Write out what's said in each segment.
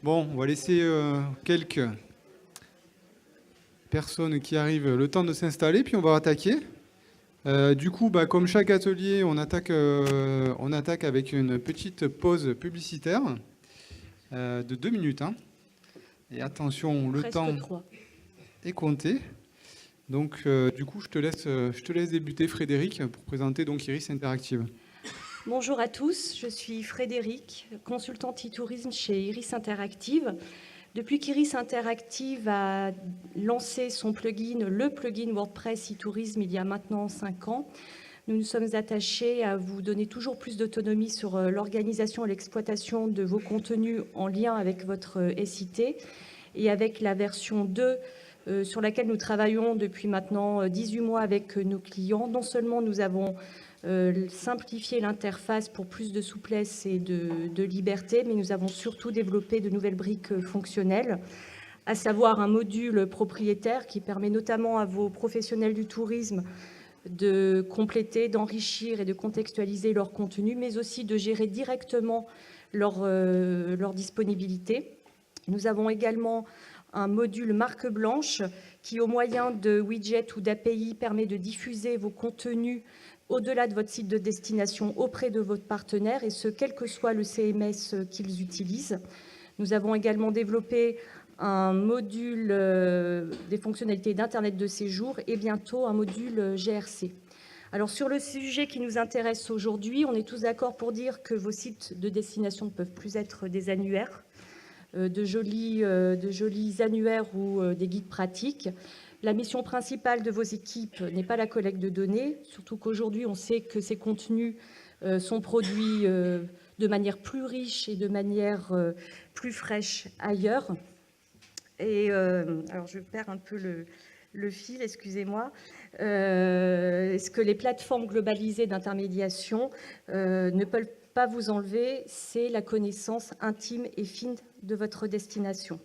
Bon, on va laisser quelques personnes qui arrivent le temps de s'installer, puis on va attaquer. Du coup, comme chaque atelier, on attaque avec une petite pause publicitaire de 2 minutes. Hein. Et attention, le Presque temps 3. est compté. Donc, du coup, je te laisse débuter, Frédéric, pour présenter donc Iris Interactive. Bonjour à tous, je suis Frédéric, consultante e-tourisme chez Iris Interactive. Depuis qu'Iris Interactive a lancé son plugin, le plugin WordPress e-tourisme, il y a maintenant 5 ans, nous nous sommes attachés à vous donner toujours plus d'autonomie sur l'organisation et l'exploitation de vos contenus en lien avec votre SIT. Et avec la version 2, sur laquelle nous travaillons depuis maintenant 18 mois avec nos clients, non seulement nous avons simplifié l'interface pour plus de souplesse et de liberté, mais nous avons surtout développé de nouvelles briques fonctionnelles, à savoir un module propriétaire qui permet notamment à vos professionnels du tourisme de compléter, d'enrichir et de contextualiser leur contenu, mais aussi de gérer directement leur disponibilité. Nous avons également un module marque blanche qui, au moyen de widgets ou d'API, permet de diffuser vos contenus au-delà de votre site de destination auprès de votre partenaire, et ce, quel que soit le CMS qu'ils utilisent. Nous avons également développé un module des fonctionnalités d'Internet de séjour et bientôt un module GRC. Alors sur le sujet qui nous intéresse aujourd'hui, on est tous d'accord pour dire que vos sites de destination ne peuvent plus être des annuaires, de jolis annuaires ou des guides pratiques. La mission principale de vos équipes n'est pas la collecte de données, surtout qu'aujourd'hui, on sait que ces contenus sont produits de manière plus riche et de manière plus fraîche ailleurs. Et alors, je perds un peu le fil, excusez-moi. Ce que les plateformes globalisées d'intermédiation ne peuvent pas vous enlever, c'est la connaissance intime et fine de votre destination.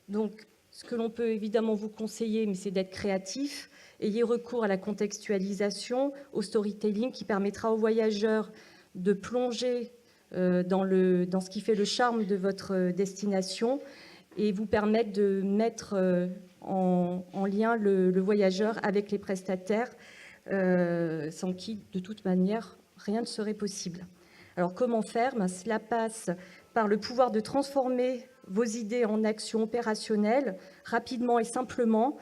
Donc, ce que l'on peut évidemment vous conseiller, mais c'est d'être créatif. Ayez recours à la contextualisation, au storytelling qui permettra aux voyageurs de plonger dans ce qui fait le charme de votre destination et vous permettre de mettre en lien le voyageur avec les prestataires, sans qui, de toute manière, rien ne serait possible. Alors, comment faire ? Cela passe par le pouvoir de transformer vos idées en actions opérationnelles, rapidement et simplement,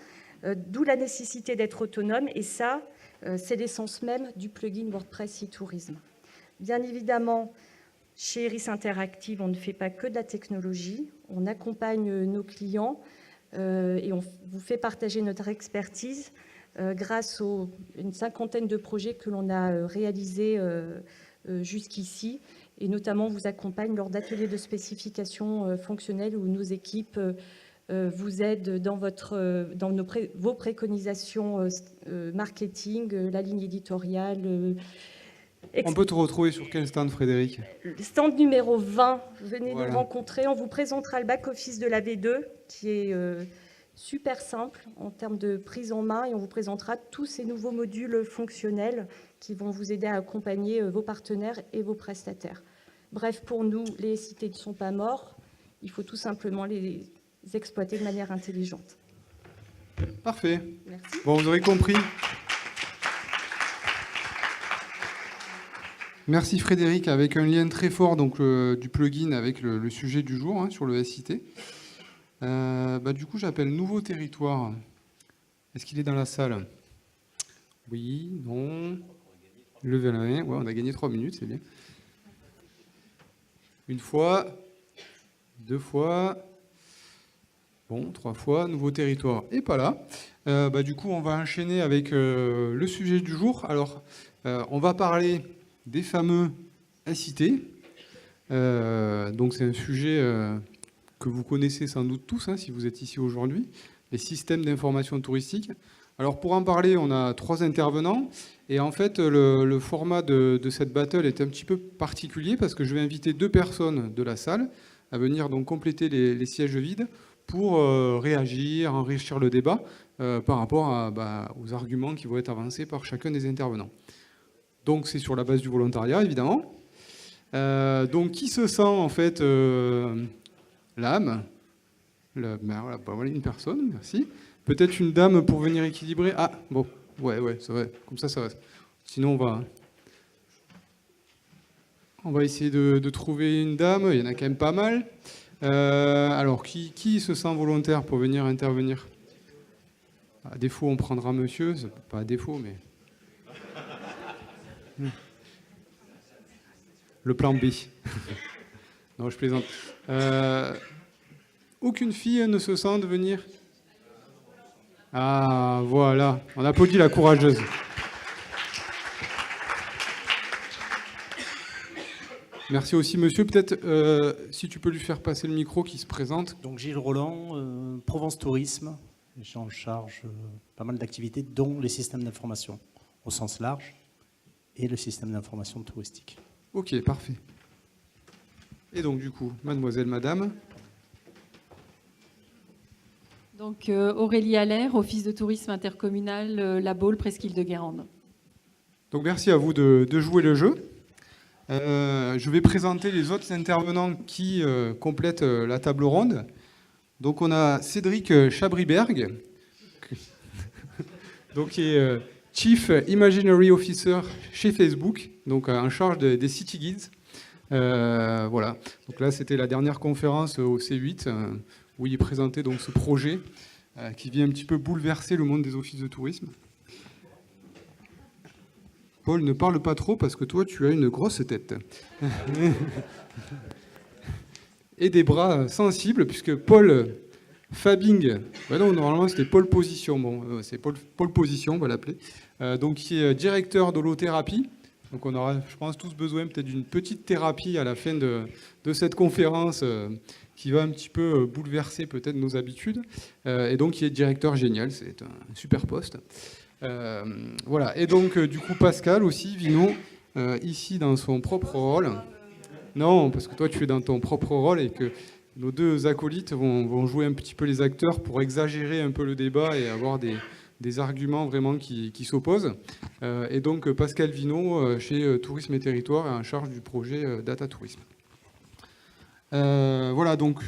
d'où la nécessité d'être autonome, et ça, c'est l'essence même du plugin WordPress e-tourisme. Bien évidemment, chez Iris Interactive, on ne fait pas que de la technologie, on accompagne nos clients et on vous fait partager notre expertise grâce à une 50aine de projets que l'on a réalisés jusqu'ici, et notamment vous accompagne lors d'ateliers de spécification fonctionnelle où nos équipes vous aident dans vos préconisations marketing, la ligne éditoriale. On peut te retrouver sur quel stand, Frédéric ? Stand numéro 20, venez Voilà. nous rencontrer. On vous présentera le back-office de la V2 qui est super simple en termes de prise en main, et on vous présentera tous ces nouveaux modules fonctionnels qui vont vous aider à accompagner vos partenaires et vos prestataires. Bref, pour nous, les SIT ne sont pas morts. Il faut tout simplement les exploiter de manière intelligente. Parfait. Merci. Bon, vous aurez compris. Merci Frédéric, avec un lien très fort donc, du plugin avec le sujet du jour hein, sur le SIT. Du coup, j'appelle Nouveau Territoire. Est-ce qu'il est dans la salle ? Oui, non. Levez la main. Ouais, on a gagné 3 minutes, c'est bien. Une fois, 2 fois, bon, 3 fois, Nouveau Territoire. Et pas là. Du coup, on va enchaîner avec le sujet du jour. Alors, on va parler des fameux SIT. Donc, c'est un sujet que vous connaissez sans doute tous, hein, si vous êtes ici aujourd'hui, les systèmes d'information touristique. Alors, pour en parler, on a 3 intervenants. Et en fait, le format de cette battle est un petit peu particulier parce que je vais inviter 2 personnes de la salle à venir donc compléter les sièges vides pour réagir, enrichir le débat par rapport aux arguments qui vont être avancés par chacun des intervenants. Donc, c'est sur la base du volontariat, évidemment. Donc, qui se sent, en fait, l'âme. Voilà, voilà, une personne, merci. Peut-être une dame pour venir équilibrer. Ah, bon, ouais, ça va. Comme ça va. Sinon, on va essayer de trouver une dame. Il y en a quand même pas mal. Alors, qui se sent volontaire pour venir intervenir? À défaut, on prendra monsieur. Pas à défaut, mais... Le plan B. Non, je plaisante. Aucune fille ne se sent de venir? Ah, voilà. On applaudit la courageuse. Merci aussi, monsieur. Peut-être, si tu peux lui faire passer le micro, qui se présente. Donc Gilles Roland, Provence Tourisme. J'ai en charge pas mal d'activités, dont les systèmes d'information au sens large et le système d'information touristique. Ok, parfait. Et donc, du coup, mademoiselle, madame. Donc Aurélie Allaire, Office de tourisme intercommunal, La Baule, Presqu'île de Guérande. Donc, merci à vous de jouer le jeu. Je vais présenter les autres intervenants qui complètent la table ronde. Donc, on a Cédric Chabriberg, donc, qui est Chief Imaginary Officer chez Facebook, donc en charge des City Guides. Voilà. Donc là, c'était la dernière conférence au C8 où il présentait donc ce projet qui vient un petit peu bouleverser le monde des offices de tourisme. Paul, ne parle pas trop parce que toi, tu as une grosse tête. Et des bras sensibles, puisque Paul Fabing, ben non, normalement c'était Paul Position, bon, c'est Paul Position, on va l'appeler, donc qui est directeur d'holothérapie. Donc on aura, je pense, tous besoin peut-être d'une petite thérapie à la fin de cette conférence qui va un petit peu bouleverser peut-être nos habitudes. Et donc qui est directeur génial, c'est un super poste. Voilà. Et donc du coup Pascal aussi, Vino, ici dans son propre rôle. Non, parce que toi tu es dans ton propre rôle et que nos deux acolytes vont jouer un petit peu les acteurs pour exagérer un peu le débat et avoir des arguments vraiment qui s'opposent. Et donc Pascal Vino, chez Tourisme et Territoire, est en charge du projet Data Tourisme. Voilà, donc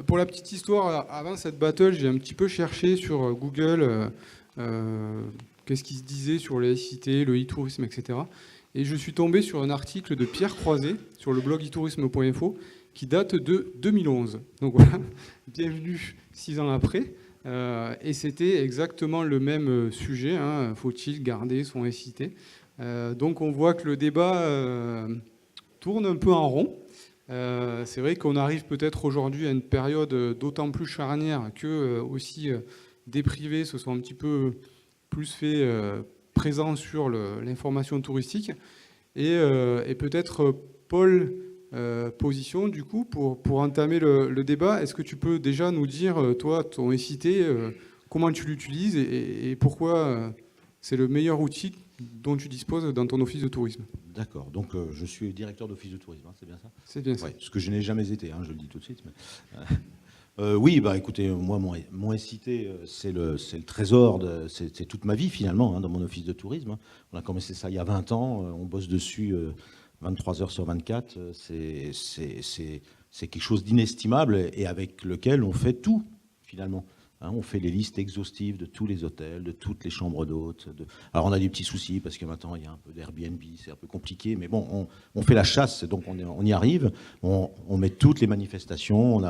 pour la petite histoire, avant cette battle, j'ai un petit peu cherché sur Google qu'est-ce qui se disait sur les SIT, le e-tourisme, etc. Et je suis tombé sur un article de Pierre Croiset sur le blog e-tourisme.info qui date de 2011. Donc voilà, bienvenue 6 ans après. Et c'était exactement le même sujet, hein, faut-il garder son SIT? Donc on voit que le débat tourne un peu en rond. C'est vrai qu'on arrive peut-être aujourd'hui à une période d'autant plus charnière que aussi des privés se sont un petit peu plus fait présents sur l'information touristique. Et peut-être Paul Position, du coup, pour entamer le débat, est-ce que tu peux déjà nous dire, toi, ton SIT, comment tu l'utilises et pourquoi c'est le meilleur outil dont tu disposes dans ton office de tourisme? D'accord, donc je suis directeur d'office de tourisme, hein, c'est bien ça? C'est bien ça. Ouais, ce que je n'ai jamais été, hein, je le dis tout de suite. Mais, oui, bah écoutez, moi, mon SIT, c'est le trésor, c'est toute ma vie finalement, hein, dans mon office de tourisme. Hein. On a commencé ça il y a 20 ans, on bosse dessus 23 heures sur 24. C'est quelque chose d'inestimable et avec lequel on fait tout finalement. Hein, on fait les listes exhaustives de tous les hôtels, de toutes les chambres d'hôtes. Alors on a des petits soucis parce que maintenant il y a un peu d'Airbnb, c'est un peu compliqué, mais bon, on fait la chasse, donc on y arrive. On met toutes les manifestations.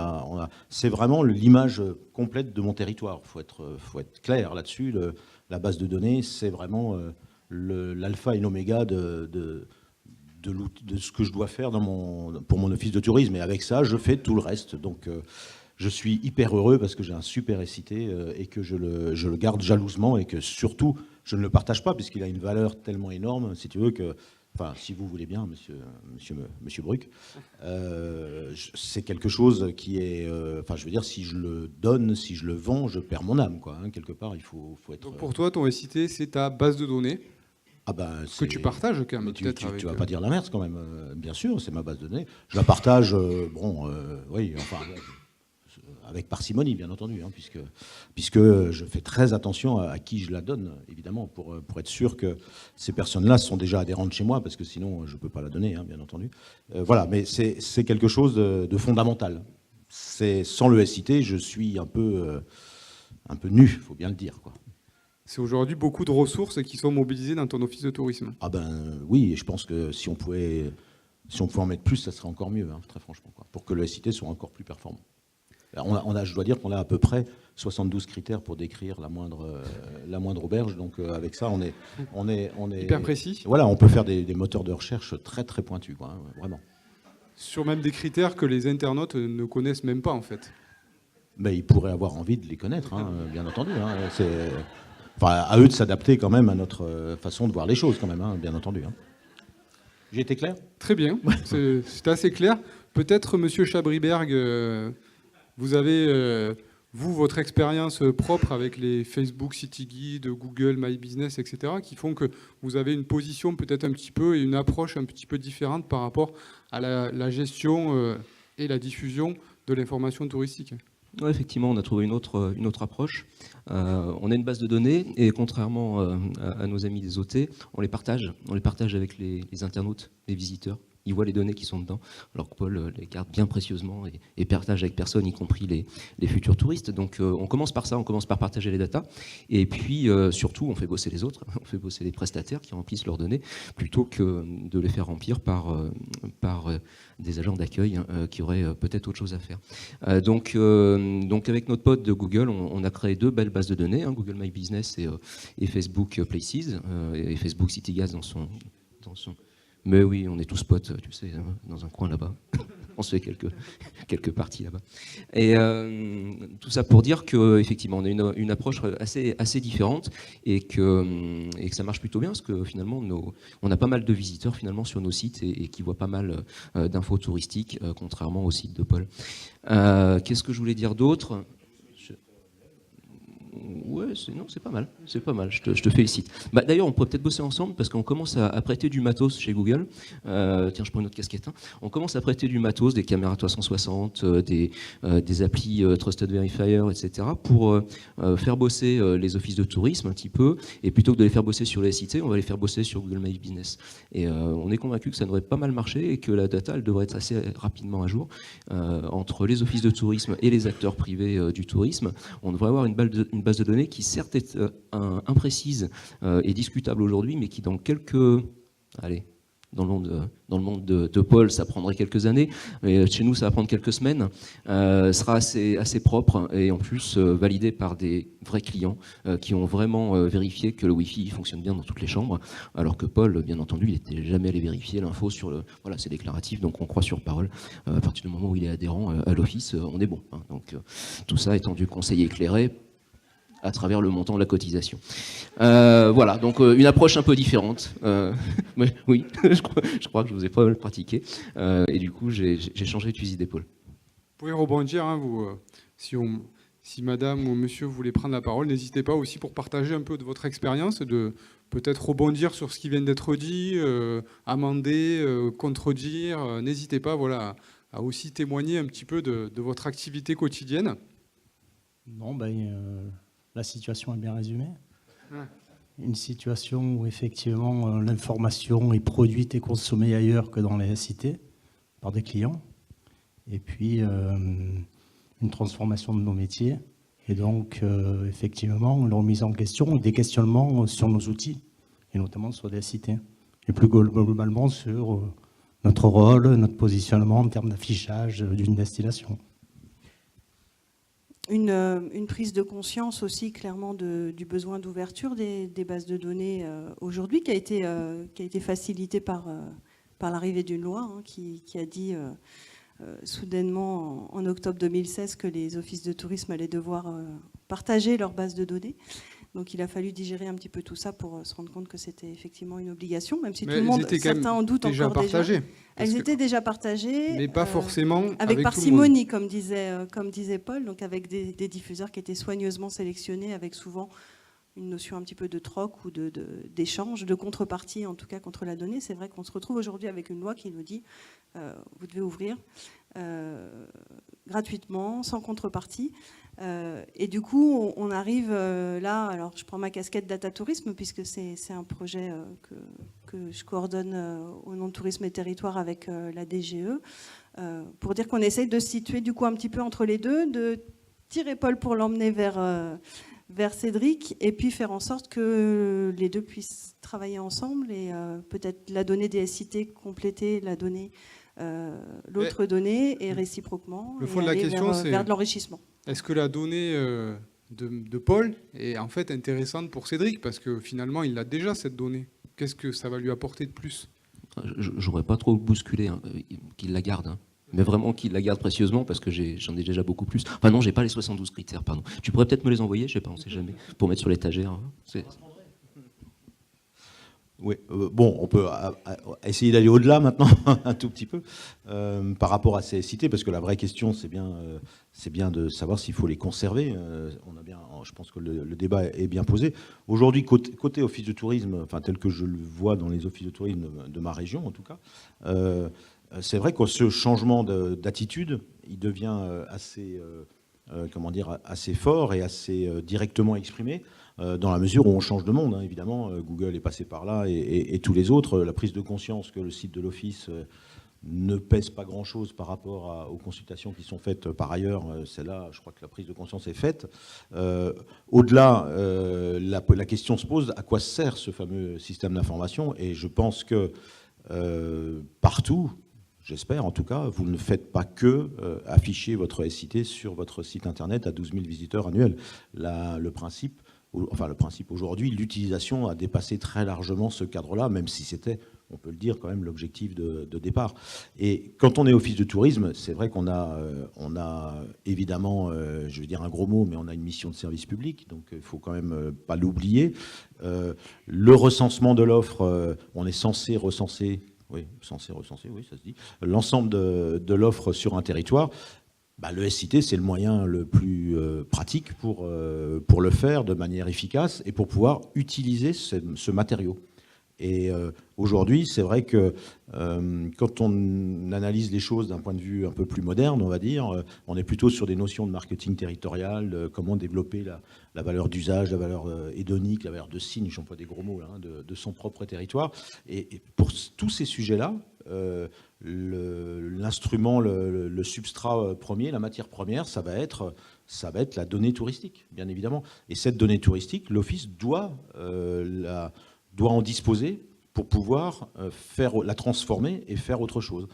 C'est vraiment l'image complète de mon territoire. Faut être clair là-dessus. La base de données, c'est vraiment l'alpha et l'oméga de ce que je dois faire pour mon office de tourisme. Et avec ça, je fais tout le reste. Donc je suis hyper heureux parce que j'ai un super SIT et que je le garde jalousement et que surtout, je ne le partage pas puisqu'il a une valeur tellement énorme, si tu veux, que, enfin, si vous voulez bien, monsieur Bruck, c'est quelque chose qui est... Enfin, je veux dire, si je le donne, si je le vends, je perds mon âme, quoi. Hein, quelque part, il faut être... Donc pour toi, ton SIT, c'est ta base de données que tu partages quand même. Tu vas pas dire l'inverse quand même. Bien sûr, c'est ma base de données. Je la partage, oui, enfin... avec parcimonie, bien entendu, hein, puisque je fais très attention à qui je la donne, évidemment, pour être sûr que ces personnes-là sont déjà adhérentes chez moi, parce que sinon, je ne peux pas la donner, hein, bien entendu. Voilà, mais c'est quelque chose de fondamental sans le SIT, je suis un peu nu, il faut bien le dire, quoi. C'est aujourd'hui beaucoup de ressources qui sont mobilisées dans ton office de tourisme. Ah ben oui, et je pense que si on pouvait en mettre plus, ça serait encore mieux, hein, très franchement, quoi, pour que le SIT soit encore plus performant. Je dois dire qu'on a à peu près 72 critères pour décrire la moindre auberge, donc avec ça, on est Hyper précis. Voilà, on peut faire des moteurs de recherche très très pointus, quoi, hein, vraiment. Sur même des critères que les internautes ne connaissent même pas, en fait. Mais ils pourraient avoir envie de les connaître, hein, bien entendu. Hein, enfin, à eux de s'adapter quand même à notre façon de voir les choses, quand même, hein, bien entendu. Hein. J'ai été clair ? Très bien, c'est assez clair. Peut-être, Monsieur Chabriberg, vous avez, votre expérience propre avec les Facebook City Guide, Google My Business, etc., qui font que vous avez une position peut-être un petit peu et une approche un petit peu différente par rapport à la gestion et la diffusion de l'information touristique. Ouais, effectivement, on a trouvé une autre approche. On a une base de données et contrairement à nos amis des OT, on les partage avec les internautes, les visiteurs. Ils voient les données qui sont dedans, alors que Paul les garde bien précieusement et partage avec personne, y compris les futurs touristes. Donc on commence par ça, on commence par partager les datas, et puis surtout on fait bosser les autres, on fait bosser les prestataires qui remplissent leurs données, plutôt que de les faire remplir par des agents d'accueil qui auraient peut-être autre chose à faire. Donc avec notre pote de Google, on a créé 2 belles bases de données, hein, Google My Business et Facebook Places, et Facebook CityGas dans son... Mais oui, on est tous potes, tu sais, dans un coin là-bas. On se fait quelques parties là-bas. Et tout ça pour dire qu'effectivement, on a une approche assez différente et que ça marche plutôt bien, parce que finalement, on a pas mal de visiteurs finalement sur nos sites et qui voient pas mal d'infos touristiques, contrairement au site de Paul. Qu'est-ce que je voulais dire d'autre ? Ouais, c'est pas mal, je te félicite. Bah, d'ailleurs, on pourrait peut-être bosser ensemble parce qu'on commence à prêter du matos chez Google. Tiens, je prends une autre casquette. Hein. On commence à prêter du matos, des caméras 360, des applis Trusted Verifier, etc. pour faire bosser les offices de tourisme un petit peu. Et plutôt que de les faire bosser sur les SIT, on va les faire bosser sur Google My Business. Et on est convaincu que ça devrait pas mal marcher et que la data, elle devrait être assez rapidement à jour. Entre les offices de tourisme et les acteurs privés du tourisme, on devrait avoir une base de données qui certes est imprécise et discutable aujourd'hui, mais qui dans le monde de Paul, ça prendrait quelques années, mais chez nous, ça va prendre quelques semaines, sera assez propre et en plus validé par des vrais clients qui ont vraiment vérifié que le Wi-Fi fonctionne bien dans toutes les chambres, alors que Paul, bien entendu, il n'était jamais allé vérifier l'info sur le... Voilà, c'est déclaratif, donc on croit sur parole. À partir du moment où il est adhérent à l'office, on est bon. Hein. Donc tout ça étant du conseil éclairé à travers le montant de la cotisation. Voilà, donc une approche un peu différente. Mais oui, je crois que je vous ai pas mal pratiqué. Et du coup, j'ai changé de fusil d'épaule. Vous pouvez rebondir, hein, si madame ou monsieur voulait prendre la parole, n'hésitez pas aussi pour partager un peu de votre expérience, de peut-être rebondir sur ce qui vient d'être dit, amender, contredire. N'hésitez pas, voilà, à aussi témoigner un petit peu de votre activité quotidienne. Non, la situation est bien résumée. Ouais. Une situation où effectivement l'information est produite et consommée ailleurs que dans les SIT par des clients. Et puis une transformation de nos métiers. Et donc effectivement une remise en question et des questionnements sur nos outils, et notamment sur les SIT. Et plus globalement sur notre rôle, notre positionnement en termes d'affichage d'une destination. Une prise de conscience aussi clairement du besoin d'ouverture des bases de données aujourd'hui, qui a été facilitée par l'arrivée d'une loi qui a dit soudainement en octobre 2016 que les offices de tourisme allaient devoir partager leurs bases de données. Donc il a fallu digérer un petit peu tout ça pour se rendre compte que c'était effectivement une obligation, même si tout le monde, certains en doutent encore déjà. Elles étaient déjà partagées, mais pas forcément avec parcimonie, comme disait Paul, donc avec des diffuseurs qui étaient soigneusement sélectionnés, avec souvent une notion un petit peu de troc ou d'échange, de contrepartie, en tout cas contre la donnée. C'est vrai qu'on se retrouve aujourd'hui avec une loi qui nous dit vous devez ouvrir gratuitement, sans contrepartie. Et du coup, on arrive là, alors je prends ma casquette Data Tourisme, puisque c'est un projet que je coordonne au nom de Tourisme et Territoire avec la DGE, pour dire qu'on essaye de se situer du coup un petit peu entre les deux, de tirer Paul pour l'emmener vers Cédric, et puis faire en sorte que les deux puissent travailler ensemble et peut-être la donnée des SIT compléter la donnée l'autre donnée et réciproquement. Le fond de la question, c'est vers de l'enrichissement. Est-ce que la donnée de Paul est en fait intéressante pour Cédric? Parce que finalement, il a déjà cette donnée. Qu'est-ce que ça va lui apporter de plus? J'aurais pas trop bousculé, hein, qu'il la garde. Hein. Mais vraiment qu'il la garde précieusement, parce que j'en ai déjà beaucoup plus. Enfin non, j'ai pas les 72 critères, pardon. Tu pourrais peut-être me les envoyer, je sais pas, on sait jamais, pour mettre sur l'étagère. Hein. Oui, bon, on peut essayer d'aller au-delà maintenant, un tout petit peu, par rapport à ces cités, parce que la vraie question, c'est bien de savoir s'il faut les conserver. Je pense que le débat est bien posé. Aujourd'hui, côté office de tourisme, enfin tel que je le vois dans les offices de tourisme de ma région, en tout cas, c'est vrai que ce changement d'attitude, il devient assez fort et assez directement exprimé. Dans la mesure où on change de monde, hein, évidemment. Google est passé par là et tous les autres. La prise de conscience que le site de l'Office ne pèse pas grand-chose par rapport aux consultations qui sont faites par ailleurs, celle-là, je crois que la prise de conscience est faite. Au-delà, la question se pose, à quoi sert ce fameux système d'information? Et je pense que partout, j'espère en tout cas, vous ne faites pas que afficher votre SIT sur votre site internet à 12 000 visiteurs annuels. Le principe aujourd'hui, l'utilisation a dépassé très largement ce cadre-là, même si c'était, on peut le dire quand même, l'objectif de départ. Et quand on est office de tourisme, c'est vrai qu'on a évidemment, je vais dire un gros mot, mais on a une mission de service public, donc il ne faut quand même pas l'oublier. Le recensement de l'offre, on est censé recenser, oui, ça se dit, l'ensemble de l'offre sur un territoire. Le SIT, c'est le moyen le plus pratique pour le faire de manière efficace et pour pouvoir utiliser ce matériau. Et aujourd'hui, c'est vrai que quand on analyse les choses d'un point de vue un peu plus moderne, on va dire, on est plutôt sur des notions de marketing territorial, de comment développer la valeur d'usage, la valeur hédonique, la valeur de signe, j'emploie des gros mots, hein, de son propre territoire. Et pour tous ces sujets-là, l'instrument, le substrat premier, la matière première, ça va être la donnée touristique, bien évidemment. Et cette donnée touristique, l'Office doit en disposer pour pouvoir la transformer et faire autre chose,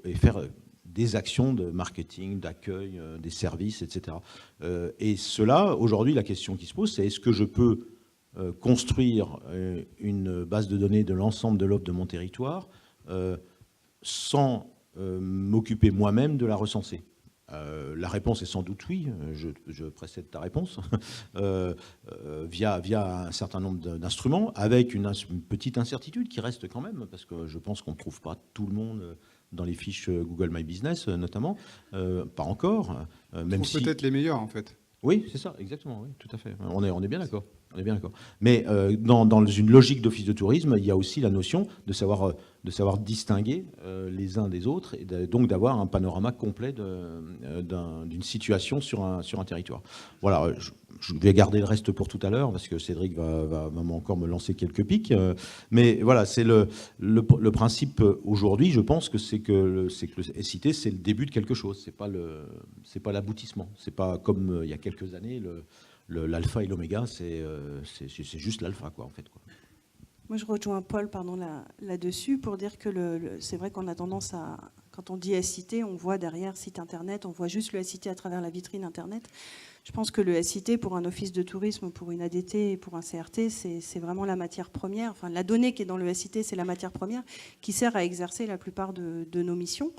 et faire des actions de marketing, d'accueil, des services, etc. Et cela, aujourd'hui, la question qui se pose, c'est est-ce que je peux construire une base de données de l'ensemble de l'offre de mon territoire sans m'occuper moi-même de la recenser? La réponse est sans doute oui, je précède ta réponse, via un certain nombre d'instruments, avec une petite incertitude qui reste quand même, parce que je pense qu'on ne trouve pas tout le monde dans les fiches Google My Business, notamment, pas encore. Même si peut-être les meilleurs, en fait. Oui, c'est ça, exactement, oui, tout à fait. On est bien d'accord. Mais dans une logique d'office de tourisme, il y a aussi la notion de savoir distinguer les uns des autres, et donc d'avoir un panorama complet d'une situation sur un territoire. Voilà, je vais garder le reste pour tout à l'heure, parce que Cédric va encore me lancer quelques pics. Mais voilà, c'est le principe aujourd'hui, je pense que c'est que le SIT, c'est le début de quelque chose, c'est pas l'aboutissement. C'est pas comme il y a quelques années, l'alpha et l'oméga, c'est juste l'alpha, quoi, en fait, quoi. Moi, je rejoins Paul, là-dessus, pour dire que c'est vrai qu'on a tendance à, quand on dit SIT, on voit derrière site internet, on voit juste le SIT à travers la vitrine internet. Je pense que le SIT, pour un office de tourisme, pour une ADT, pour un CRT, c'est vraiment la matière première. Enfin, la donnée qui est dans le SIT, c'est la matière première qui sert à exercer la plupart de nos missions.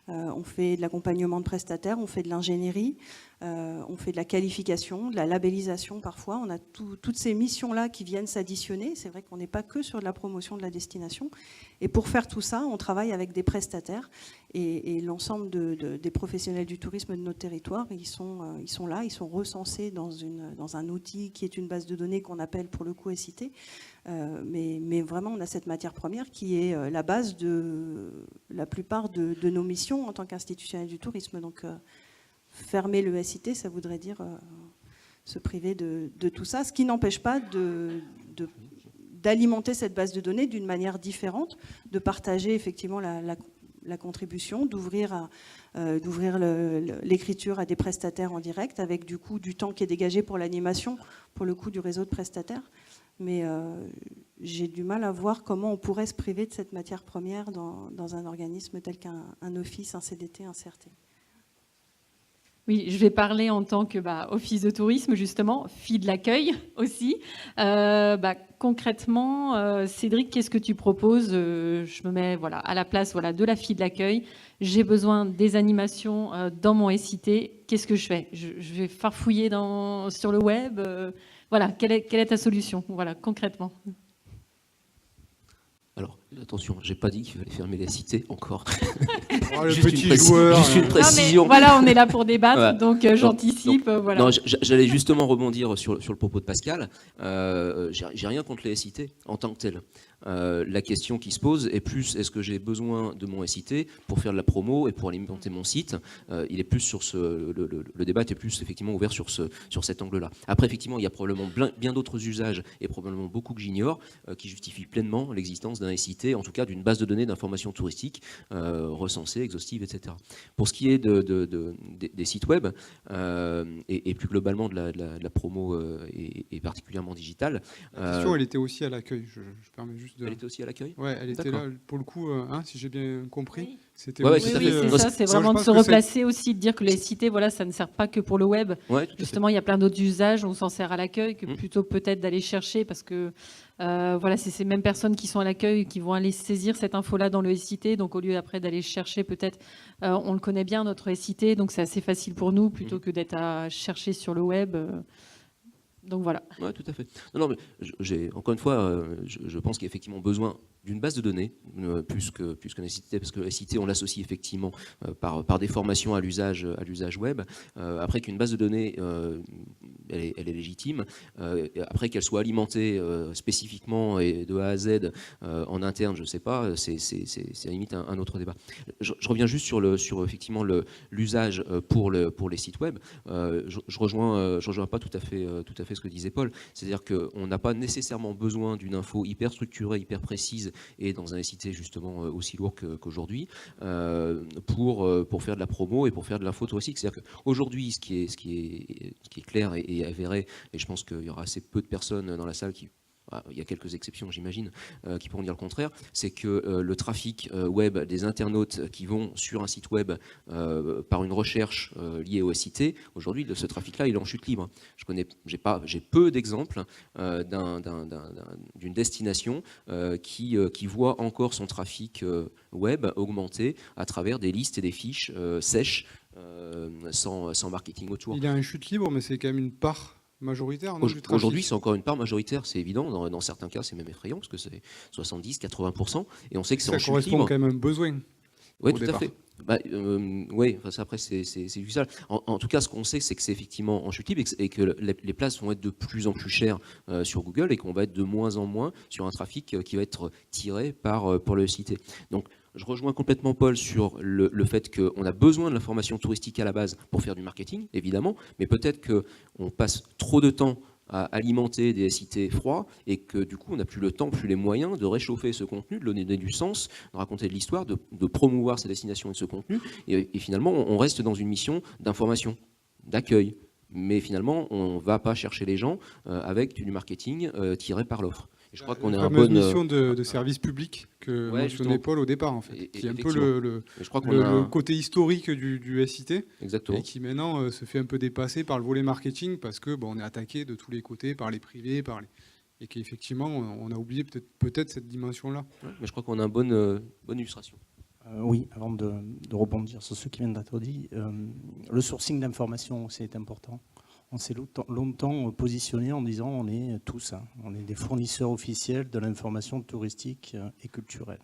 On fait de l'accompagnement de prestataires, on fait de l'ingénierie, on fait de la qualification, de la labellisation parfois. On a toutes ces missions-là qui viennent s'additionner. C'est vrai qu'on n'est pas que sur de la promotion de la destination. Et pour faire tout ça, on travaille avec des prestataires. Et l'ensemble des professionnels du tourisme de notre territoire, ils sont là, ils sont recensés dans un outil qui est une base de données qu'on appelle pour le coup SIT. Mais vraiment, on a cette matière première qui est la base de la plupart de nos missions en tant qu'institutionnel du tourisme. Donc, fermer le SIT, ça voudrait dire se priver de tout ça, ce qui n'empêche pas d'alimenter cette base de données d'une manière différente, de partager effectivement la contribution, d'ouvrir l'écriture à des prestataires en direct, avec du coup du temps qui est dégagé pour l'animation, pour le coup du réseau de prestataires. Mais j'ai du mal à voir comment on pourrait se priver de cette matière première dans un organisme tel qu'un office, un CDT, un CRT. Oui, je vais parler en tant que office de tourisme, justement, fille de l'accueil aussi. Concrètement, Cédric, qu'est-ce que tu proposes? Je me mets à la place de la fille de l'accueil. J'ai besoin des animations dans mon SIT. Qu'est-ce que je fais? Je vais farfouiller sur le web. Quelle est ta solution? Concrètement. Alors, attention, j'ai pas dit qu'il fallait fermer les cités encore. Oh, le petit joueur. Juste une précision. Non, mais on est là pour débattre, donc j'anticipe. Non, j'allais justement rebondir sur le propos de Pascal. J'ai rien contre les SIT en tant que tel. La question qui se pose est plus, est-ce que j'ai besoin de mon SIT pour faire de la promo et pour alimenter mon site? Il est plus sur le débat est plus effectivement ouvert sur cet angle-là. Après, effectivement, il y a probablement bien d'autres usages et probablement beaucoup que j'ignore qui justifient pleinement l'existence d'un SIT, en tout cas d'une base de données d'informations touristiques recensées, exhaustives, etc. Pour ce qui est des sites web et plus globalement de la promo et particulièrement digitale. La question, elle était aussi à l'accueil. Je permets juste de... Elle était aussi à l'accueil? Ouais, elle était là pour le coup, si j'ai bien compris. Oui. C'était aussi, c'est ça, c'est vraiment de se replacer aussi, de dire que les cités, ça ne sert pas que pour le web. Ouais, justement, il y a plein d'autres usages, on s'en sert à l'accueil, que plutôt peut-être d'aller chercher, parce que c'est ces mêmes personnes qui sont à l'accueil qui vont aller saisir cette info-là dans le SIT, donc au lieu après d'aller chercher peut-être, on le connaît bien notre SIT, donc c'est assez facile pour nous, plutôt que d'être à chercher sur le web. Donc voilà. Oui, tout à fait. Non, mais encore une fois, je pense qu'il y a effectivement besoin d'une base de données, plus qu'un SIT, parce que le SIT, on l'associe effectivement par des formations à l'usage web. Après qu'une base de données, elle est légitime. Après qu'elle soit alimentée spécifiquement et de A à Z en interne, je ne sais pas, c'est à limite un autre débat. Je reviens juste sur effectivement l'usage pour les sites web. Je rejoins pas tout à fait ce que disait Paul. C'est-à-dire qu'on n'a pas nécessairement besoin d'une info hyper structurée, hyper précise et dans un SIT justement aussi lourd qu'aujourd'hui pour faire de la promo et pour faire de l'info touristique. C'est-à-dire qu'aujourd'hui, ce qui est clair et avéré, et je pense qu'il y aura assez peu de personnes dans la salle qui... Il y a quelques exceptions, j'imagine, qui pourront dire le contraire, c'est que le trafic web des internautes qui vont sur un site web par une recherche liée au SIT, aujourd'hui, ce trafic-là, il est en chute libre. J'ai peu d'exemples d'une destination qui voit encore son trafic web augmenter à travers des listes et des fiches sèches sans marketing autour. Il y a une chute libre, mais c'est quand même une part majoritaire. Aujourd'hui, c'est encore une part majoritaire, c'est évident. Dans certains cas, c'est même effrayant, parce que c'est 70-80%. Et on sait que c'est en chute libre. Ça correspond quand même à un besoin. Oui, tout à fait. Oui, après, c'est du sale. En tout cas, ce qu'on sait, c'est que c'est effectivement en chute libre et que les places vont être de plus en plus chères sur Google et qu'on va être de moins en moins sur un trafic qui va être tiré pour le SIT. Donc, je rejoins complètement Paul sur le fait qu'on a besoin de l'information touristique à la base pour faire du marketing, évidemment, mais peut-être qu'on passe trop de temps à alimenter des SIT froids et que du coup on n'a plus le temps, plus les moyens de réchauffer ce contenu, de donner du sens, de raconter de l'histoire, de promouvoir ces destinations et ce contenu. Et finalement, on reste dans une mission d'information, d'accueil. Mais finalement, on ne va pas chercher les gens avec du marketing tiré par l'offre. Je crois qu'on est un bon mission de service public que mentionnait Paul au départ, en fait, qui est un peu le côté historique du SIT. Exactement. Et qui maintenant se fait un peu dépasser par le volet marketing parce que on est attaqué de tous les côtés par les privés, et qu'effectivement on a oublié peut-être cette dimension-là. Ouais, mais je crois qu'on a une bonne illustration. Oui, avant de rebondir sur ce qui vient d'être dit, le sourcing d'informations, c'est important. On s'est longtemps positionné en disant on est tous, on est des fournisseurs officiels de l'information touristique et culturelle.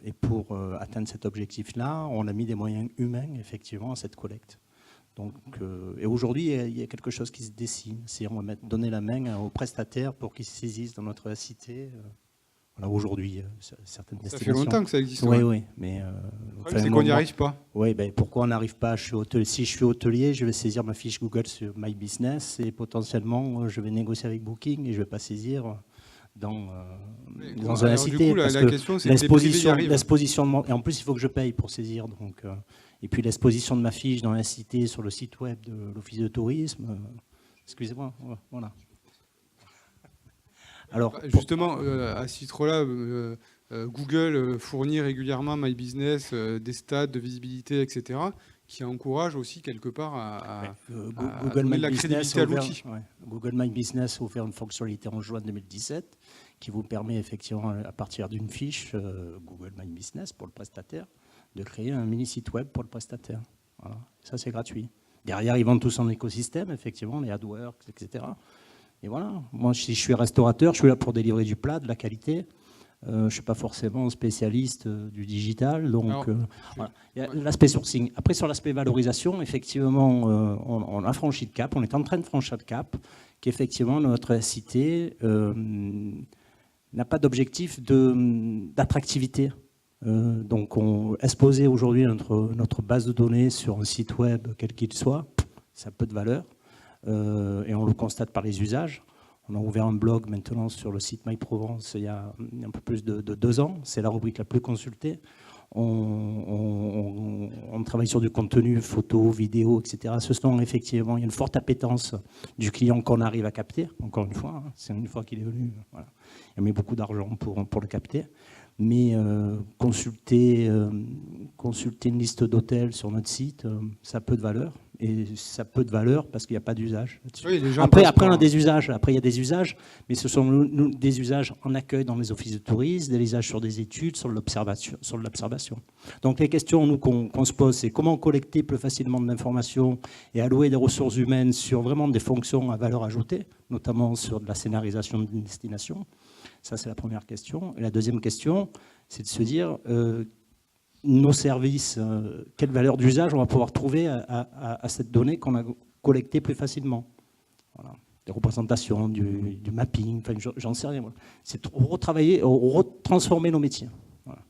Et pour atteindre cet objectif-là, on a mis des moyens humains effectivement à cette collecte. Donc, et aujourd'hui, il y a quelque chose qui se dessine. On va donner la main aux prestataires pour qu'ils se saisissent dans notre cité. Voilà, aujourd'hui, certaines destinations. Ça fait longtemps que ça existe. Oui, oui. Mais c'est qu'on n'y arrive pas. Oui, ben, pourquoi on n'arrive pas? Si je suis hôtelier, je vais saisir ma fiche Google sur My Business et potentiellement, je vais négocier avec Booking et je ne vais pas saisir dans un cité. Du coup, la question, c'est l'exposition et en plus, il faut que je paye pour saisir. Donc, et puis l'exposition de ma fiche dans la cité, sur le site web de l'Office de tourisme. Excusez-moi, voilà. Alors, justement, à ce titre-là, Google fournit régulièrement My Business des stats de visibilité, etc., qui encouragent aussi quelque part à donner de la crédibilité à l'outil. Google My Business a offert une fonctionnalité en juin 2017 qui vous permet effectivement, à partir d'une fiche Google My Business pour le prestataire, de créer un mini site web pour le prestataire. Voilà. Ça, c'est gratuit. Derrière, ils vendent tout son écosystème, effectivement, les AdWords, etc. Et voilà, moi si je suis restaurateur, je suis là pour délivrer du plat, de la qualité. Je ne suis pas forcément spécialiste du digital. Donc voilà. Il y a l'aspect sourcing. Après, sur l'aspect valorisation, effectivement, on a franchi le cap, on est en train de franchir le cap, qu'effectivement notre cité n'a pas d'objectif d'attractivité. Donc exposer aujourd'hui notre base de données sur un site web, quel qu'il soit, ça a peu de valeur. Et on le constate par les usages. On a ouvert un blog maintenant sur le site MyProvence il y a un peu plus de 2 ans. C'est la rubrique la plus consultée. On travaille sur du contenu, photos, vidéos, etc. Ce sont effectivement, il y a une forte appétence du client qu'on arrive à capter. Encore une fois, c'est une fois qu'il est venu. Voilà. Il a mis beaucoup d'argent pour le capter. Mais consulter une liste d'hôtels sur notre site, ça a peu de valeur. Et ça a peu de valeur parce qu'il n'y a pas d'usage. Oui, après, on a des usages. Après, il y a des usages, mais ce sont des usages en accueil dans les offices de tourisme, des usages sur des études, sur l'observation. Donc, les questions qu'on se pose, c'est comment collecter plus facilement de l'information et allouer des ressources humaines sur vraiment des fonctions à valeur ajoutée, notamment sur de la scénarisation d'une destination. Ça, c'est la première question. Et la deuxième question, c'est de se dire nos services, quelle valeur d'usage on va pouvoir trouver à cette donnée qu'on a collectée plus facilement. Voilà. Des représentations, du mapping, enfin, j'en sais rien. C'est retravailler, retransformer nos métiers. Voilà.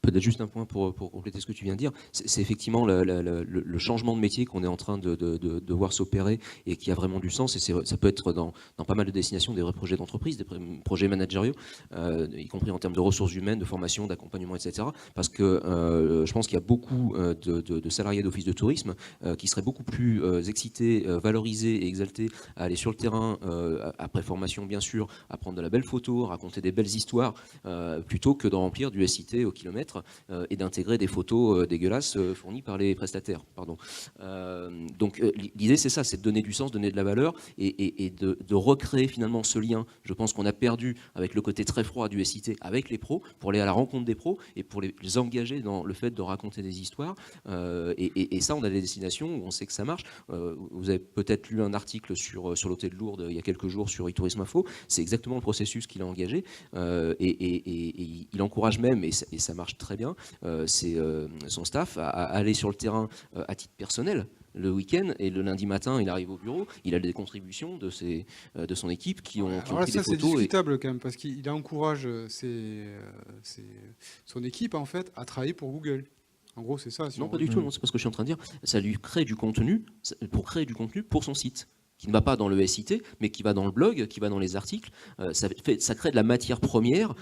Peut-être juste un point pour compléter ce que tu viens de dire. C'est effectivement le changement de métier qu'on est en train de voir s'opérer et qui a vraiment du sens. Et ça peut être dans pas mal de destinations des vrais projets d'entreprise, des projets managériaux, y compris en termes de ressources humaines, de formation, d'accompagnement, etc. Parce que je pense qu'il y a beaucoup de salariés d'office de tourisme qui seraient beaucoup plus excités, valorisés et exaltés à aller sur le terrain, après formation bien sûr, à prendre de la belle photo, raconter des belles histoires, plutôt que de remplir du SIT au kilomètre et d'intégrer des photos dégueulasses fournies par les prestataires. Pardon. Donc l'idée c'est ça, c'est de donner du sens, donner de la valeur et de recréer finalement ce lien. Je pense qu'on a perdu avec le côté très froid du SIT avec les pros, pour aller à la rencontre des pros et pour les engager dans le fait de raconter des histoires. Et ça, on a des destinations où on sait que ça marche. Vous avez peut-être lu un article sur l'hôtel de Lourdes il y a quelques jours sur eTourisme Info. C'est exactement le processus qu'il a engagé et il encourage même, et ça marche très bien, son staff à aller sur le terrain à titre personnel le week-end, et le lundi matin il arrive au bureau, il a des contributions de son équipe qui ont pris des photos. C'est discutable quand même, parce qu'il encourage son équipe en fait à travailler pour Google. En gros, c'est ça. Non, pas du tout, non, c'est pas ce que je suis en train de dire. Ça lui crée du contenu pour créer du contenu pour son site, qui ne va pas dans le SIT, mais qui va dans le blog, qui va dans les articles. Ça crée de la matière première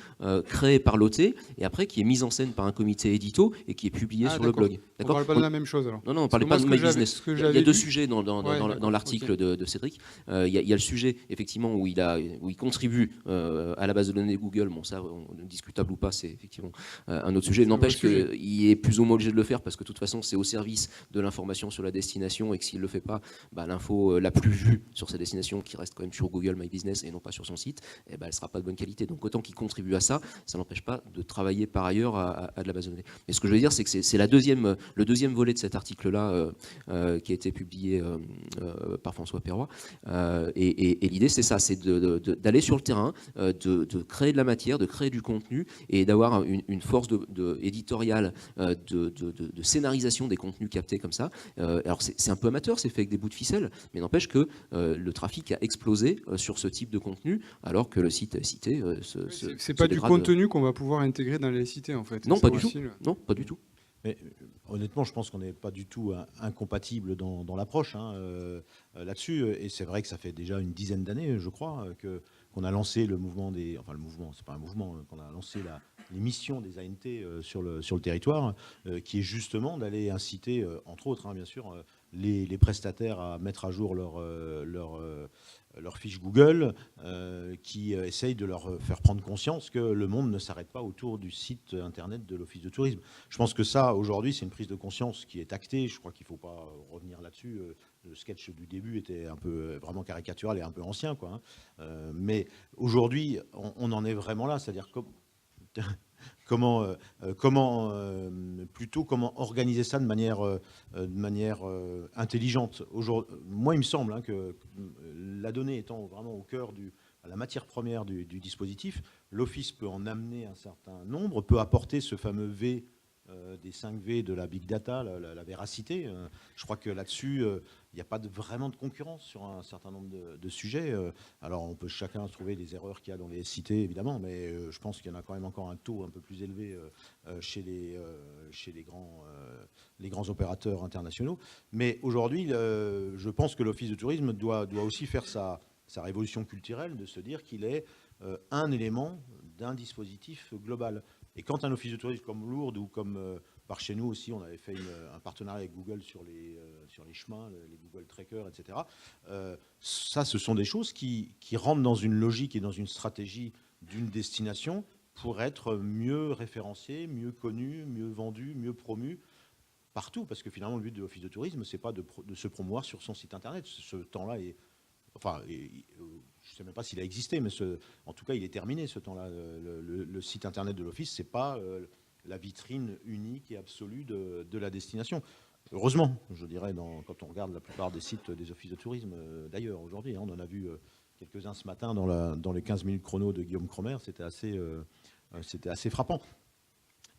créée par l'OT, et après qui est mise en scène par un comité édito et qui est publiée sur le blog. On ne parle pas de la même chose alors. Non, on ne parlait pas de My Business. Il y a deux sujets dans l'article de Cédric. Il y a le sujet, effectivement, où il contribue à la base de données Google. Bon, ça, discutable ou pas, c'est effectivement un autre sujet. N'empêche qu'il est plus ou moins obligé de le faire, parce que de toute façon, c'est au service de l'information sur la destination, et que s'il ne le fait pas, l'info la plus vue vue sur sa destination qui reste quand même sur Google My Business et non pas sur son site, eh ben, elle ne sera pas de bonne qualité. Donc autant qu'il contribue à ça, ça n'empêche pas de travailler par ailleurs à de la base de données. Mais ce que je veux dire, c'est que c'est le deuxième volet de cet article-là qui a été publié par François Perroy. Et l'idée, c'est ça, c'est d'aller sur le terrain, de créer de la matière, de créer du contenu et d'avoir une force éditoriale de scénarisation des contenus captés comme ça. Alors c'est un peu amateur, c'est fait avec des bouts de ficelle, mais n'empêche que le trafic a explosé sur ce type de contenu, alors que le site cité c'est pas du contenu qu'on va pouvoir intégrer dans les cités, en fait. Non, pas du tout. Non, pas du tout. Mais honnêtement, je pense qu'on n'est pas du tout incompatible dans l'approche là-dessus. Et c'est vrai que ça fait déjà une dizaine d'années, je crois, qu'on a lancé le mouvement des... Enfin, le mouvement, c'est pas un mouvement, qu'on a lancé les missions des ANT sur le territoire, qui est justement d'aller inciter, entre autres, bien sûr, les prestataires à mettre à jour leur fiche Google, qui essaye de leur faire prendre conscience que le monde ne s'arrête pas autour du site internet de l'Office de tourisme. Je pense que ça, aujourd'hui, c'est une prise de conscience qui est actée. Je crois qu'il ne faut pas revenir là-dessus. Le sketch du début était un peu vraiment caricatural et un peu ancien, quoi. Mais aujourd'hui, on en est vraiment là. C'est-à-dire comment organiser ça de manière intelligente. Moi, il me semble que la donnée étant vraiment au cœur la matière première du dispositif, l'Office peut en amener un certain nombre, peut apporter ce fameux V des 5 V de la big data, la véracité. Je crois que là-dessus, il n'y a pas vraiment de concurrence sur un certain nombre de sujets. Alors, on peut chacun trouver des erreurs qu'il y a dans les cités, évidemment, mais je pense qu'il y en a quand même encore un taux un peu plus élevé chez les grands opérateurs internationaux. Mais aujourd'hui, je pense que l'Office de tourisme doit aussi faire sa révolution culturelle, de se dire qu'il est un élément d'un dispositif global. Et quand un office de tourisme comme Lourdes ou comme par chez nous aussi, on avait fait un partenariat avec Google sur les chemins, les Google Trackers, etc. Ça, ce sont des choses qui rentrent dans une logique et dans une stratégie d'une destination pour être mieux référencées, mieux connues, mieux vendues, mieux promues partout. Parce que finalement, le but de l'office de tourisme, c'est pas de se promouvoir sur son site internet. Ce temps-là est... Enfin, je ne sais même pas s'il a existé, mais en tout cas, il est terminé, ce temps-là. Le site internet de l'Office, ce n'est pas la vitrine unique et absolue de la destination. Heureusement, je dirais, quand on regarde la plupart des sites des offices de tourisme, d'ailleurs, aujourd'hui, on en a vu quelques-uns ce matin dans les 15 minutes chrono de Guillaume Cromer, c'était assez frappant.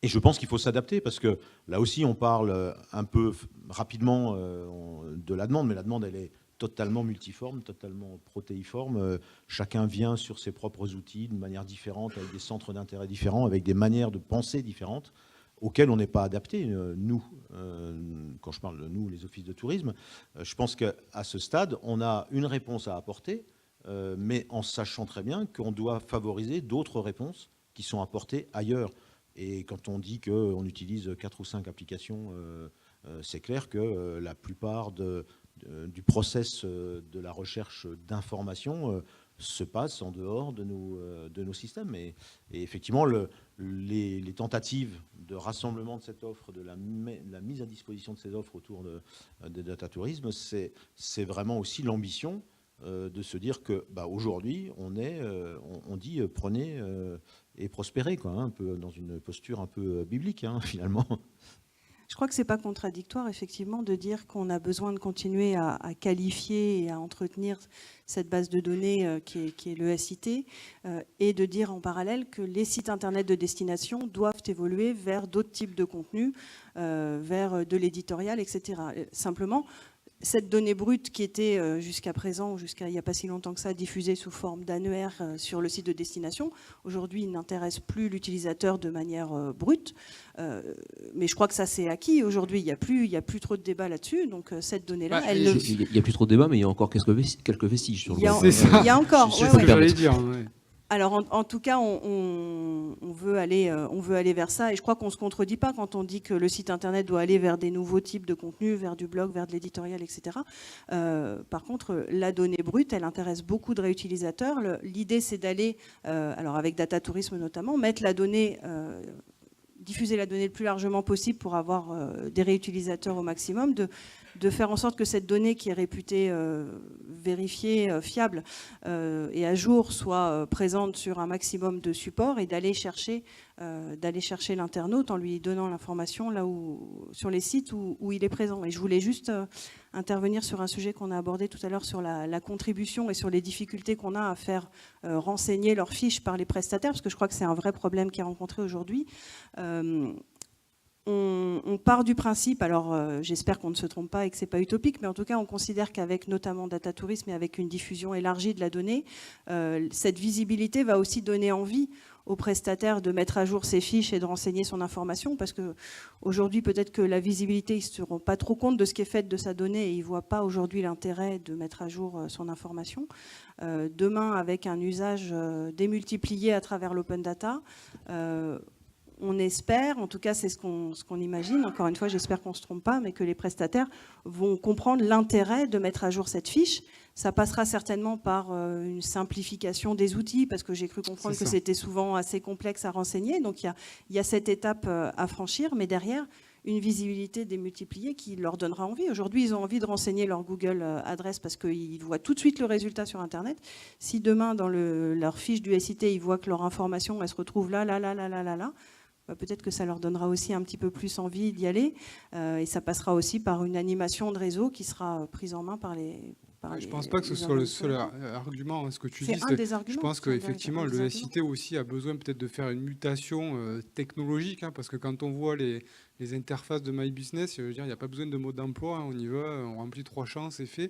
Et je pense qu'il faut s'adapter, parce que là aussi, on parle un peu rapidement de la demande, mais la demande, elle est totalement multiforme, totalement protéiforme. Chacun vient sur ses propres outils de manière différente, avec des centres d'intérêt différents, avec des manières de penser différentes, auxquelles on n'est pas adapté. Nous, quand je parle de nous, les offices de tourisme, je pense qu'à ce stade, on a une réponse à apporter, mais en sachant très bien qu'on doit favoriser d'autres réponses qui sont apportées ailleurs. Et quand on dit qu'on utilise 4 ou 5 applications, c'est clair que la plupart du process de la recherche d'informations se passe en dehors de nos systèmes. Et effectivement, les tentatives de rassemblement de cette offre, de la mise à disposition de ces offres autour de data tourisme, c'est vraiment aussi l'ambition de se dire que aujourd'hui, on dit prenez et prospérez, quoi, un peu dans une posture un peu biblique, finalement. Je crois que ce n'est pas contradictoire, effectivement, de dire qu'on a besoin de continuer à qualifier et à entretenir cette base de données qui est le SIT, et de dire en parallèle que les sites Internet de destination doivent évoluer vers d'autres types de contenus, vers de l'éditorial, etc. Simplement, cette donnée brute qui était jusqu'à présent, jusqu'à il n'y a pas si longtemps que ça, diffusée sous forme d'annuaire sur le site de destination, aujourd'hui n'intéresse plus l'utilisateur de manière brute. Mais je crois que ça c'est acquis. Aujourd'hui, il n'y a plus trop de débat là-dessus. Donc cette donnée-là, il n'y a plus trop de débat, mais il y a encore quelques vestiges sur le web. Il y a encore. C'est ce que j'allais dire. Ouais. Alors, en tout cas, on veut aller vers ça. Et je crois qu'on ne se contredit pas quand on dit que le site Internet doit aller vers des nouveaux types de contenus, vers du blog, vers de l'éditorial, etc. Par contre, la donnée brute, elle intéresse beaucoup de réutilisateurs. L'idée, c'est d'aller, alors avec Data Tourisme notamment, mettre la donnée... diffuser la donnée le plus largement possible pour avoir des réutilisateurs au maximum, de faire en sorte que cette donnée qui est réputée vérifiée, fiable et à jour soit présente sur un maximum de supports et d'aller chercher l'internaute en lui donnant l'information là où, sur les sites où il est présent. Et je voulais juste intervenir sur un sujet qu'on a abordé tout à l'heure sur la contribution et sur les difficultés qu'on a à faire renseigner leurs fiches par les prestataires, parce que je crois que c'est un vrai problème qui est rencontré aujourd'hui. On part du principe, alors j'espère qu'on ne se trompe pas et que ce n'est pas utopique, mais en tout cas on considère qu'avec notamment Data Tourisme et avec une diffusion élargie de la donnée, cette visibilité va aussi donner envie aux prestataires de mettre à jour ses fiches et de renseigner son information, parce qu'aujourd'hui peut-être que la visibilité, ils ne se rendent pas trop compte de ce qui est fait de sa donnée et ils ne voient pas aujourd'hui l'intérêt de mettre à jour son information. Demain, avec un usage démultiplié à travers l'open data, on espère, en tout cas c'est ce qu'on imagine, encore une fois j'espère qu'on ne se trompe pas, mais que les prestataires vont comprendre l'intérêt de mettre à jour cette fiche. Ça passera certainement par une simplification des outils, parce que j'ai cru comprendre que c'était souvent assez complexe à renseigner, donc il y a cette étape à franchir, mais derrière, une visibilité démultipliée qui leur donnera envie. Aujourd'hui, ils ont envie de renseigner leur Google adresse parce qu'ils voient tout de suite le résultat sur Internet. Si demain, dans leur fiche du SIT, ils voient que leur information, elle se retrouve là, peut-être que ça leur donnera aussi un petit peu plus envie d'y aller. Et ça passera aussi par une animation de réseau qui sera prise en main par les... Je ne pense pas que ce soit le seul argument, ce que tu dis. C'est un des arguments. Je pense qu'effectivement, le SIT aussi a besoin peut-être de faire une mutation technologique, parce que quand on voit les interfaces de My Business, il n'y a pas besoin de mode d'emploi, on y va, on remplit 3 champs, c'est fait.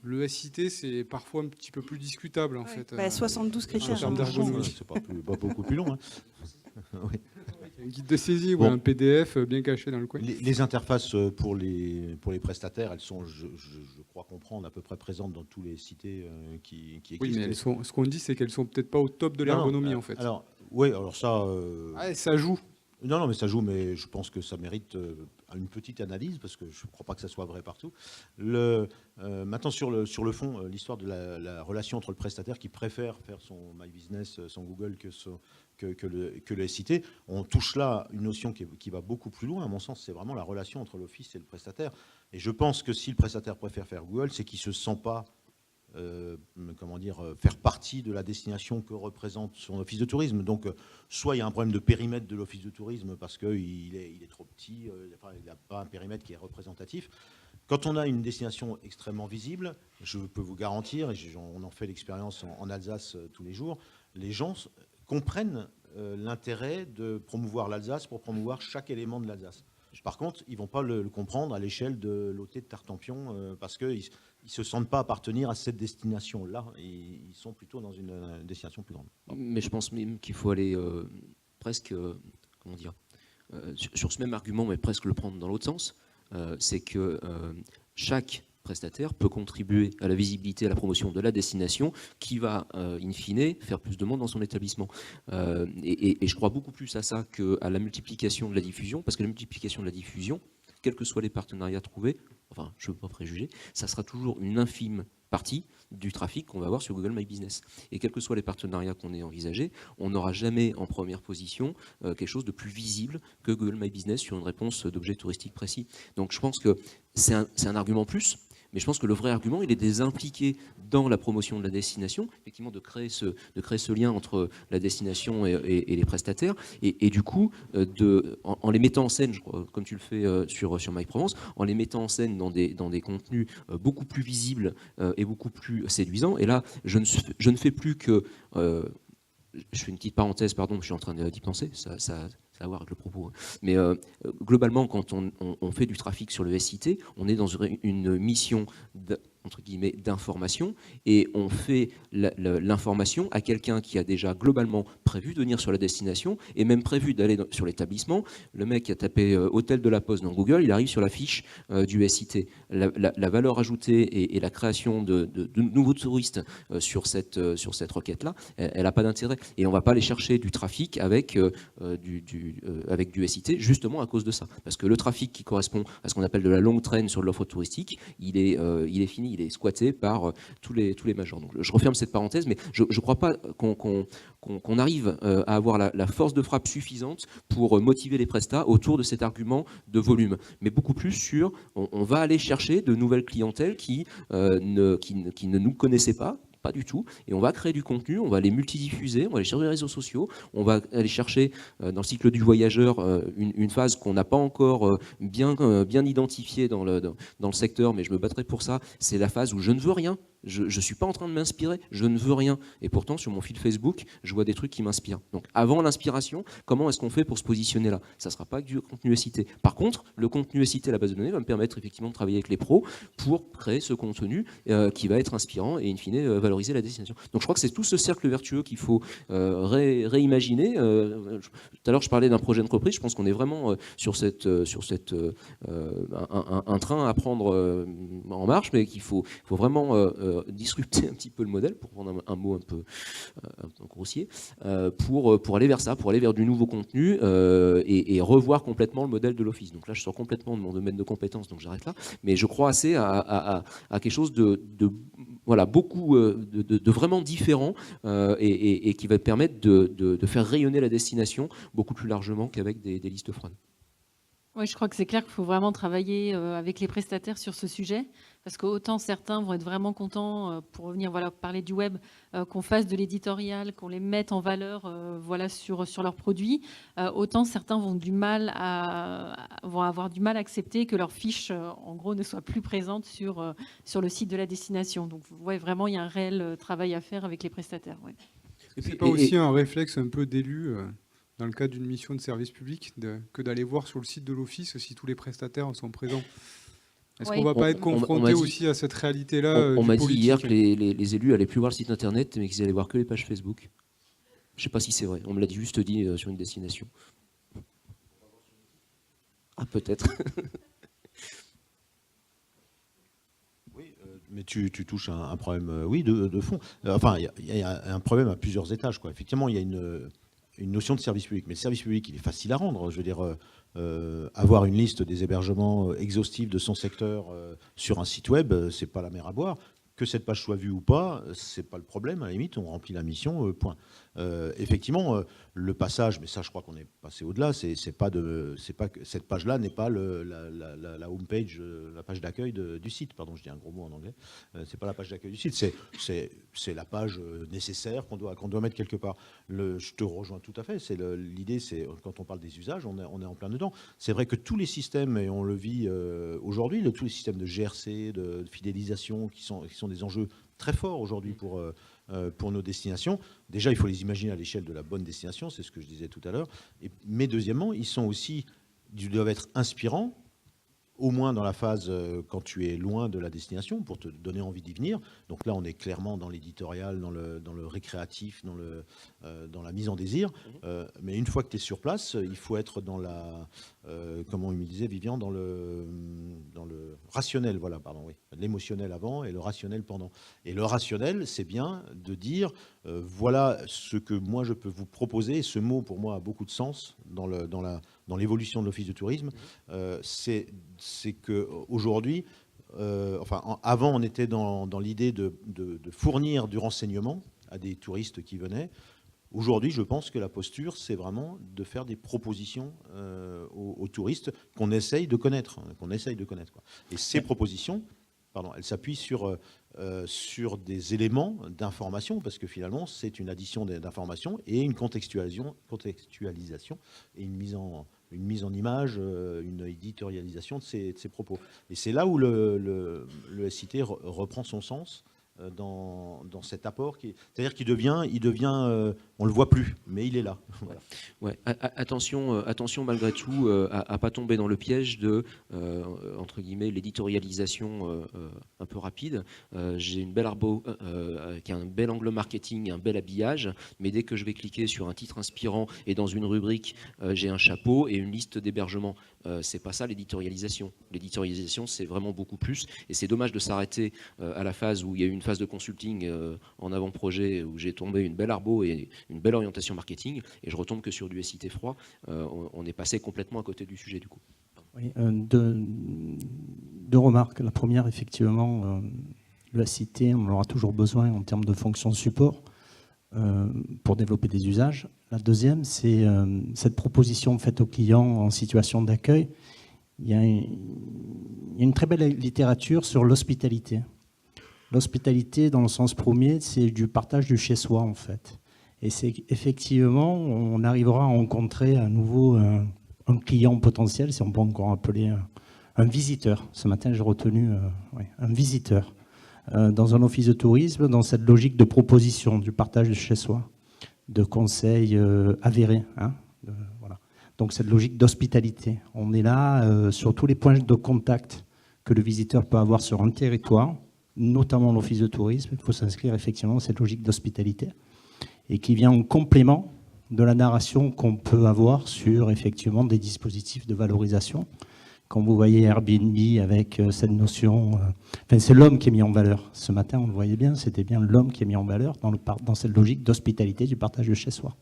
Le SIT, c'est parfois un petit peu plus discutable, en fait. 72 critères. En termes d'ergonomie. C'est pas beaucoup plus long. Oui. Un guide de saisie ou un PDF bien caché dans le coin. Les interfaces pour les prestataires, elles sont, je crois comprendre, à peu près présentes dans tous les cités qui existent. Oui, mais ce qu'on dit, c'est qu'elles sont peut-être pas au top de l'ergonomie, en fait. Alors, oui, alors ça... ça joue. Non, mais ça joue, mais je pense que ça mérite une petite analyse, parce que je ne crois pas que ça soit vrai partout. Maintenant, sur le fond, l'histoire de la relation entre le prestataire qui préfère faire son My Business, son Google que le SIT, on touche là une notion qui va beaucoup plus loin. À mon sens, c'est vraiment la relation entre l'office et le prestataire. Et je pense que si le prestataire préfère faire Google, c'est qu'il ne se sent pas faire partie de la destination que représente son office de tourisme. Donc, soit il y a un problème de périmètre de l'office de tourisme parce qu'il est trop petit, il n'a pas un périmètre qui est représentatif. Quand on a une destination extrêmement visible, je peux vous garantir, et on en fait l'expérience en Alsace tous les jours, les gens comprennent l'intérêt de promouvoir l'Alsace pour promouvoir chaque élément de l'Alsace. Par contre, ils ne vont pas le comprendre à l'échelle de l'OT de Tartampion parce qu'ils ne se sentent pas appartenir à cette destination-là. Ils sont plutôt dans une destination plus grande. Mais je pense même qu'il faut aller presque, sur ce même argument, mais presque le prendre dans l'autre sens. C'est que chaque prestataire peut contribuer à la visibilité, à la promotion de la destination qui va, in fine, faire plus de monde dans son établissement. Et je crois beaucoup plus à ça qu'à la multiplication de la diffusion, parce que la multiplication de la diffusion, quels que soient les partenariats trouvés, enfin, je ne veux pas préjuger, ça sera toujours une infime partie du trafic qu'on va avoir sur Google My Business. Et quels que soient les partenariats qu'on ait envisagés, on n'aura jamais en première position quelque chose de plus visible que Google My Business sur une réponse d'objet touristique précis. Donc je pense que c'est un argument plus, mais je pense que le vrai argument, il est de les impliquer dans la promotion de la destination, effectivement de créer ce lien entre la destination et les prestataires, et du coup, en les mettant en scène, je crois, comme tu le fais sur MyProvence, en les mettant en scène dans des contenus beaucoup plus visibles et beaucoup plus séduisants. Et là, je ne fais plus que... je fais une petite parenthèse, pardon, je suis en train d'y penser, ça a à voir avec le propos. Mais globalement, quand on fait du trafic sur le SIT, on est dans une mission entre guillemets d'information, et on fait l'information à quelqu'un qui a déjà globalement prévu de venir sur la destination et même prévu d'aller sur l'établissement. Le mec qui a tapé hôtel de la Poste dans Google, il arrive sur la fiche du SIT. La valeur ajoutée et la création de nouveaux touristes sur cette requête-là, elle n'a pas d'intérêt. Et on ne va pas aller chercher du trafic avec du SIT, justement à cause de ça. Parce que le trafic qui correspond à ce qu'on appelle de la longue traîne sur l'offre touristique, il est fini. il est squatté par tous les majors. Donc, je referme cette parenthèse, mais je ne crois pas qu'on arrive à avoir la force de frappe suffisante pour motiver les prestats autour de cet argument de volume, mais beaucoup plus sur on va aller chercher de nouvelles clientèles qui ne nous connaissaient pas du tout, et on va créer du contenu, on va les multidiffuser, on va aller sur les réseaux sociaux, on va aller chercher dans le cycle du voyageur une phase qu'on n'a pas encore bien identifiée dans le secteur, mais je me battrai pour ça, c'est la phase où je ne veux rien. Je ne suis pas en train de m'inspirer, je ne veux rien. Et pourtant, sur mon fil Facebook, je vois des trucs qui m'inspirent. Donc, avant l'inspiration, comment est-ce qu'on fait pour se positionner là? Ça ne sera pas du contenu SIT. Par contre, le contenu SIT à la base de données va me permettre effectivement de travailler avec les pros pour créer ce contenu qui va être inspirant et in fine valoriser la destination. Donc, je crois que c'est tout ce cercle vertueux qu'il faut réimaginer. Tout à l'heure, je parlais d'un projet d'entreprise. Je pense qu'on est vraiment sur un train à prendre en marche, mais qu'il faut vraiment disrupter un petit peu le modèle, pour prendre un mot un peu grossier, pour aller vers ça, pour aller vers du nouveau contenu et revoir complètement le modèle de l'office. Donc là, je sors complètement de mon domaine de compétences, donc j'arrête là. Mais je crois assez à quelque chose de beaucoup de vraiment différent et qui va permettre de faire rayonner la destination beaucoup plus largement qu'avec des listes froides. Oui, je crois que c'est clair qu'il faut vraiment travailler avec les prestataires sur ce sujet, parce qu'autant certains vont être vraiment contents, pour revenir parler du web, qu'on fasse de l'éditorial, qu'on les mette en valeur sur leurs produits, autant certains vont avoir du mal à accepter que leur fiche, en gros, ne soit plus présente sur le site de la destination. Donc, ouais, vraiment, il y a un réel travail à faire avec les prestataires. Ouais. C'est pas aussi un réflexe un peu d'élu dans le cadre d'une mission de service public, que d'aller voir sur le site de l'office si tous les prestataires sont présents? Est-ce qu'on ne va pas être confronté aussi à cette réalité-là? On m'a dit hier que les élus n'allaient plus voir le site internet, mais qu'ils allaient voir que les pages Facebook. Je ne sais pas si c'est vrai. On me l'a juste dit sur une destination. Ah, peut-être. Oui, mais tu touches un problème, de fond. Enfin, il y a un problème à plusieurs étages, quoi. Effectivement, il y a une notion de service public. Mais le service public, il est facile à rendre. Je veux dire, avoir une liste des hébergements exhaustive de son secteur sur un site web, c'est pas la mer à boire. Que cette page soit vue ou pas, c'est pas le problème. À la limite, on remplit la mission, point. Effectivement, le passage, mais ça, je crois qu'on est passé au-delà. C'est pas que cette page-là n'est pas la homepage, la page d'accueil du site. Pardon, je dis un gros mot en anglais. C'est pas la page d'accueil du site. C'est la page nécessaire qu'on doit mettre quelque part. Je te rejoins tout à fait. L'idée, c'est quand on parle des usages, on est en plein dedans. C'est vrai que tous les systèmes, et on le vit aujourd'hui, tous les systèmes de GRC, de fidélisation, qui sont des enjeux très forts aujourd'hui pour nos destinations. Déjà, il faut les imaginer à l'échelle de la bonne destination, c'est ce que je disais tout à l'heure. Mais deuxièmement, ils doivent être inspirants, au moins dans la phase quand tu es loin de la destination, pour te donner envie d'y venir. Donc là, on est clairement dans l'éditorial, dans le récréatif, dans la mise en désir. Mais une fois que tu es sur place, il faut être dans comment il me disait Vivian, dans le rationnel, voilà, pardon, oui. L'émotionnel avant et le rationnel pendant. Et le rationnel, c'est bien de dire, voilà ce que moi je peux vous proposer. Et ce mot, pour moi, a beaucoup de sens dans l'évolution de l'Office de tourisme. C'est qu'aujourd'hui, avant, on était dans l'idée de fournir du renseignement à des touristes qui venaient. Aujourd'hui, je pense que la posture, c'est vraiment de faire des propositions aux touristes qu'on essaye de connaître. Quoi. Et ces propositions, elles s'appuient sur des éléments d'information, parce que finalement, c'est une addition d'informations et une contextualisation et une mise en image, une éditorialisation de ces propos. Et c'est là où le SIT reprend son sens dans cet apport. C'est-à-dire qu'il devient on ne le voit plus, mais il est là. Voilà. Ouais. Attention malgré tout à pas tomber dans le piège de, entre guillemets, l'éditorialisation un peu rapide. J'ai une belle arbo qui a un bel angle marketing, un bel habillage, mais dès que je vais cliquer sur un titre inspirant et dans une rubrique, j'ai un chapeau et une liste d'hébergements. C'est pas ça l'éditorialisation. L'éditorialisation, c'est vraiment beaucoup plus. Et c'est dommage de s'arrêter à la phase où il y a eu une phase de consulting en avant-projet où j'ai tombé une belle arbo et une belle orientation marketing. Et je retombe que sur du SIT froid. On est passé complètement à côté du sujet du coup. Oui, deux remarques. La première, effectivement, le SIT, on aura toujours besoin en termes de fonctions support pour développer des usages. La deuxième, c'est cette proposition faite aux clients en situation d'accueil. Il y a une très belle littérature sur l'hospitalité. L'hospitalité, dans le sens premier, c'est du partage du chez-soi, en fait. Et c'est effectivement, on arrivera à rencontrer à nouveau un client potentiel, si on peut encore appeler un visiteur. Ce matin, j'ai retenu un visiteur dans un office de tourisme, dans cette logique de proposition, du partage de chez-soi, de conseils avérés. Voilà. Donc cette logique d'hospitalité. On est là sur tous les points de contact que le visiteur peut avoir sur un territoire, notamment l'office de tourisme. Il faut s'inscrire effectivement dans cette logique d'hospitalité et qui vient en complément de la narration qu'on peut avoir sur effectivement des dispositifs de valorisation. Quand vous voyez Airbnb avec cette notion, c'est l'homme qui est mis en valeur. Ce matin, on le voyait bien, c'était bien l'homme qui est mis en valeur dans cette logique d'hospitalité, du partage de chez soi.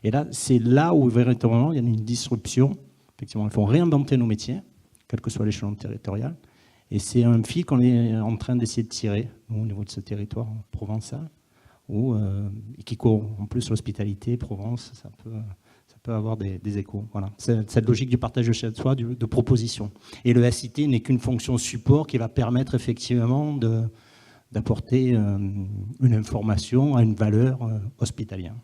Et là, c'est là où véritablement il y a une disruption. Effectivement, il faut réinventer nos métiers, quel que soit l'échelon territorial. Et c'est un fil qu'on est en train d'essayer de tirer au niveau de ce territoire provençal, qui court en plus l'hospitalité, Provence, ça peut avoir des échos. Voilà. C'est cette logique du partage de chez soi, de proposition. Et le SIT n'est qu'une fonction support qui va permettre effectivement d'apporter une information à une valeur hospitalière.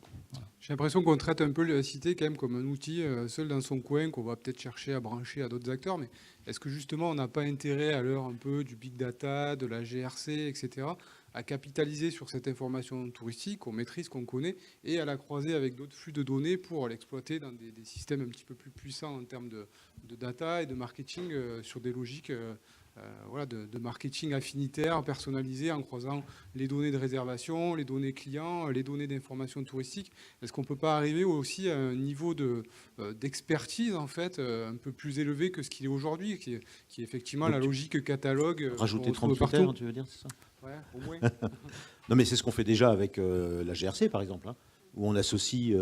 J'ai l'impression qu'on traite un peu le SIT quand même comme un outil seul dans son coin qu'on va peut-être chercher à brancher à d'autres acteurs. Mais est-ce que justement on n'a pas intérêt à l'heure un peu du big data, de la GRC, etc., à capitaliser sur cette information touristique qu'on maîtrise, qu'on connaît, et à la croiser avec d'autres flux de données pour l'exploiter dans des systèmes un petit peu plus puissants en termes de data et de marketing sur des logiques de marketing affinitaire, personnalisé, en croisant les données de réservation, les données clients, les données d'information touristique. Est-ce qu'on ne peut pas arriver aussi à un niveau d'expertise en fait, un peu plus élevé que ce qu'il est aujourd'hui, qui est effectivement la logique catalogue. Rajouter 30 critères, tu veux dire, c'est ça ? Ouais, au moins. Non, mais c'est ce qu'on fait déjà avec la GRC, par exemple, où on associe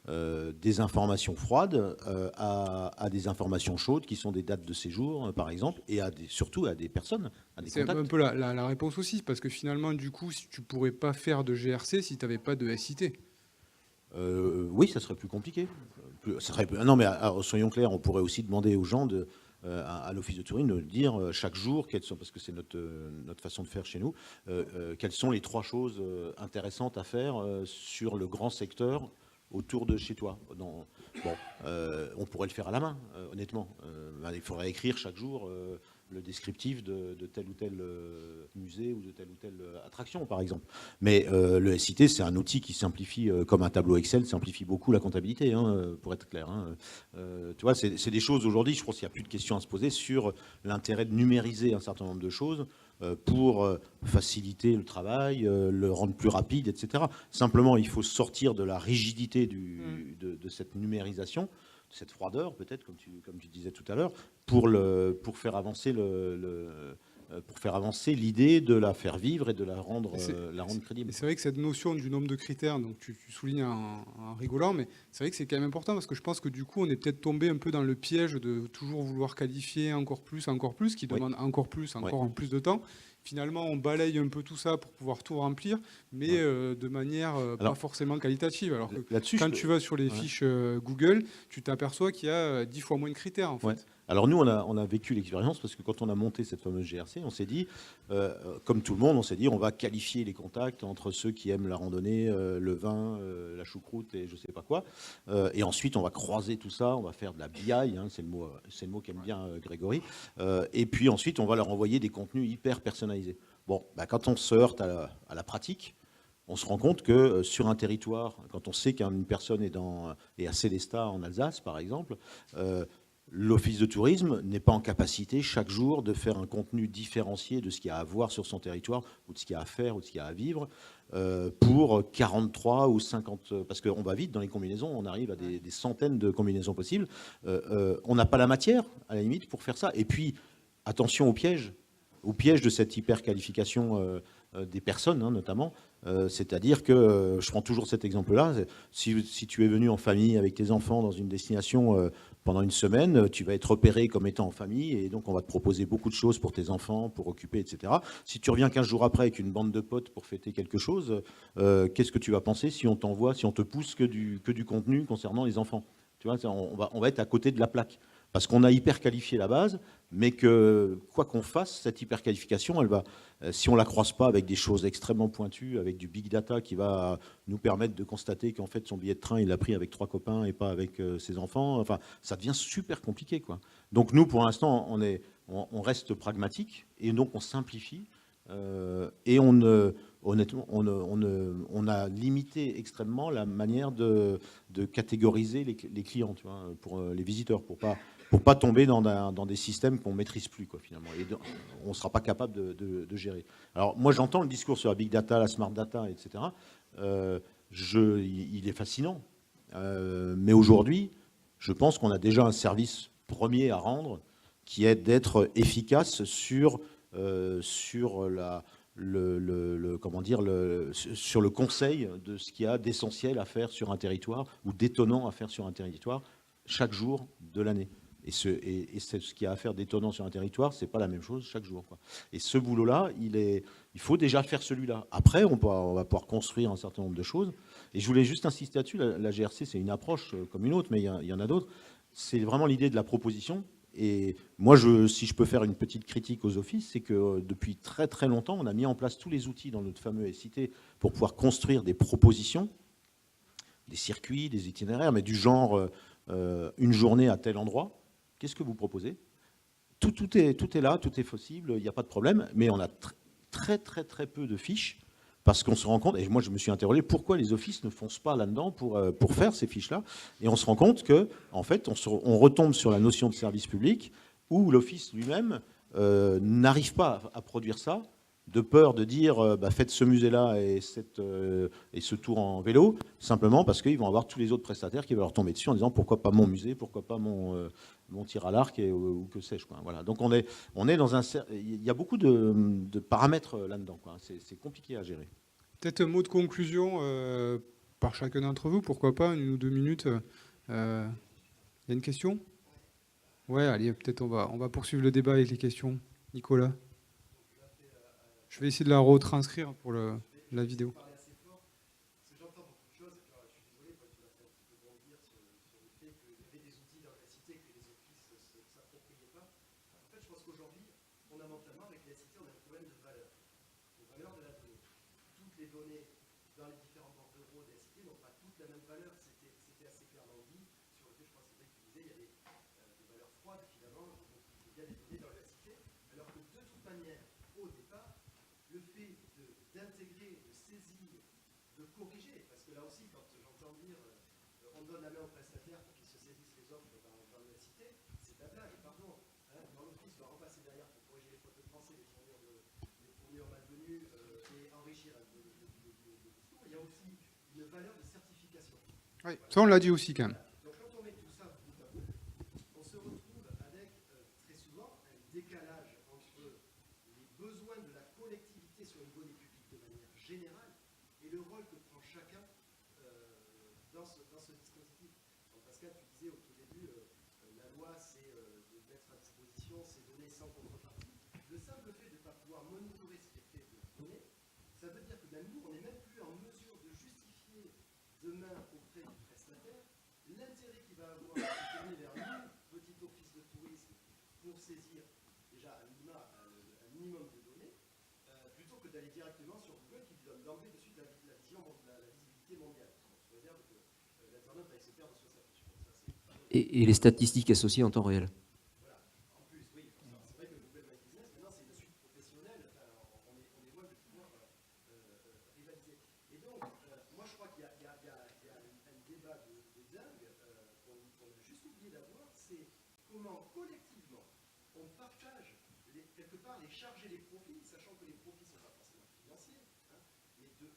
des informations froides à des informations chaudes, qui sont des dates de séjour, par exemple, et surtout à des personnes, à des contacts. C'est un peu la réponse aussi, parce que finalement, du coup, tu ne pourrais pas faire de GRC si tu n'avais pas de SIT. Oui, ça serait plus compliqué. Non, mais soyons clairs, on pourrait aussi demander aux gens à l'office de tourisme de dire chaque jour, parce que c'est notre façon de faire chez nous, quelles sont les 3 choses intéressantes à faire sur le grand secteur autour de chez toi. On pourrait le faire à la main, honnêtement. Il faudrait écrire chaque jour le descriptif de tel ou tel musée ou de telle ou telle attraction, par exemple. Mais le SIT, c'est un outil qui simplifie, comme un tableau Excel, simplifie beaucoup la comptabilité, pour être clair. Tu vois, c'est des choses aujourd'hui, je pense qu'il n'y a plus de questions à se poser sur l'intérêt de numériser un certain nombre de choses pour faciliter le travail, le rendre plus rapide, etc. Simplement, il faut sortir de la rigidité de cette numérisation, cette froideur peut-être, comme tu disais tout à l'heure, pour faire avancer l'idée de la faire vivre et de la rendre crédible. C'est vrai que cette notion du nombre de critères, donc tu soulignes en rigolant, mais c'est vrai que c'est quand même important parce que je pense que du coup on est peut-être tombé un peu dans le piège de toujours vouloir qualifier encore plus, qui demande encore plus en plus de temps. Finalement, on balaye un peu tout ça pour pouvoir tout remplir, mais de manière pas forcément qualitative. Alors que quand tu vas sur les fiches Google, tu t'aperçois qu'il y a 10 fois moins de critères, en fait. Ouais. Alors nous, on a vécu l'expérience parce que quand on a monté cette fameuse GRC, on s'est dit, comme tout le monde, on va qualifier les contacts entre ceux qui aiment la randonnée, le vin, la choucroute et je sais pas quoi. Et ensuite, on va croiser tout ça, on va faire de la BI, c'est le mot qu'aime bien Grégory. Et puis ensuite, on va leur envoyer des contenus hyper personnalisés. Bon, quand on se heurte à la pratique, on se rend compte que sur un territoire, quand on sait qu'une personne est à Célestat en Alsace, par exemple, l'office de tourisme n'est pas en capacité chaque jour de faire un contenu différencié de ce qu'il y a à voir sur son territoire ou de ce qu'il y a à faire ou de ce qu'il y a à vivre pour 43 ou 50, parce qu'on va vite dans les combinaisons, on arrive à des centaines de combinaisons possibles. On n'a pas la matière, à la limite, pour faire ça. Et puis, attention au piège de cette hyper-qualification des personnes, hein, notamment. C'est-à-dire que, je prends toujours cet exemple-là, si tu es venu en famille avec tes enfants dans une destination pendant une semaine, tu vas être repéré comme étant en famille, et donc on va te proposer beaucoup de choses pour tes enfants, pour occuper, etc. Si tu reviens 15 jours après avec une bande de potes pour fêter quelque chose, qu'est-ce que tu vas penser si on t'envoie, si on te pousse que du contenu concernant les enfants? Tu vois, on va être à côté de la plaque. Parce qu'on a hyper qualifié la base, mais que quoi qu'on fasse, cette hyper qualification, elle va, si on ne la croise pas avec des choses extrêmement pointues, avec du big data qui va nous permettre de constater qu'en fait son billet de train, il l'a pris avec 3 copains et pas avec ses enfants, enfin, ça devient super compliqué, quoi. Donc nous, pour l'instant, on reste pragmatique et donc on simplifie et honnêtement, on a limité extrêmement la manière de catégoriser les clients, tu vois, pour les visiteurs, pour pas tomber dans des systèmes qu'on ne maîtrise plus, quoi, finalement. Et on ne sera pas capable de gérer. Alors, moi, j'entends le discours sur la big data, la smart data, etc. Il est fascinant. Mais aujourd'hui, je pense qu'on a déjà un service premier à rendre qui est d'être efficace sur sur le conseil de ce qu'il y a d'essentiel à faire sur un territoire ou d'étonnant à faire sur un territoire chaque jour de l'année. Et c'est ce qu'il y a à faire d'étonnant sur un territoire, c'est pas la même chose chaque jour, quoi. Et ce boulot-là, il faut déjà faire celui-là. Après, on va pouvoir construire un certain nombre de choses. Et je voulais juste insister là-dessus. La GRC, c'est une approche comme une autre, mais il y en a d'autres. C'est vraiment l'idée de la proposition. Et moi, si je peux faire une petite critique aux offices, c'est que depuis très très longtemps, on a mis en place tous les outils dans notre fameux SIT pour pouvoir construire des propositions, des circuits, des itinéraires, mais du genre une journée à tel endroit. Qu'est-ce que vous proposez ? Tout est là, tout est possible, il n'y a pas de problème, mais on a très très très peu de fiches. Parce qu'on se rend compte, et moi je me suis interrogé, pourquoi les offices ne foncent pas là-dedans pour faire ces fiches-là. Et on se rend compte que, en fait, on retombe sur la notion de service public où l'office lui-même n'arrive pas à produire ça, de peur de dire faites ce musée-là et ce tour en vélo, simplement parce qu'ils vont avoir tous les autres prestataires qui vont leur tomber dessus en disant pourquoi pas mon musée, pourquoi pas mon tir à l'arc ou que sais-je, quoi. Voilà. Donc on est dans un... Il y a beaucoup de paramètres là-dedans, quoi. C'est compliqué à gérer. Peut-être un mot de conclusion par chacun d'entre vous, pourquoi pas, 1 ou 2 minutes. Il y a une question ? Ouais, allez, peut-être on va poursuivre le débat avec les questions. Nicolas ? Je vais essayer de la retranscrire pour la vidéo. Oui, ça on l'a dit aussi quand même. Donc quand on met tout ça bout à bout, on se retrouve avec très souvent un décalage entre les besoins de la collectivité sur une donnée publique de manière générale et le rôle que prend chacun dans ce dispositif. Donc Pascal, tu disais au tout début, la loi c'est de mettre à disposition ces données sans contrepartie. Le simple fait de ne pas pouvoir monitorer ce qui est fait de la donnée, ça veut dire que même nous, on n'est même plus en mesure de justifier demain auprès du prestataire l'intérêt qu'il va avoir de tourner vers nous, petit office de tourisme, pour saisir déjà un minimum de données, plutôt que d'aller directement sur Google qui lui donne d'emblée de suite la visibilité mondiale. On se réserve que l'internaute va se perdre sur sa fiche. Et les statistiques associées en temps réel. Comment collectivement on partage quelque part les charges et les profits, sachant que les profits ne sont pas forcément financiers, hein, mais de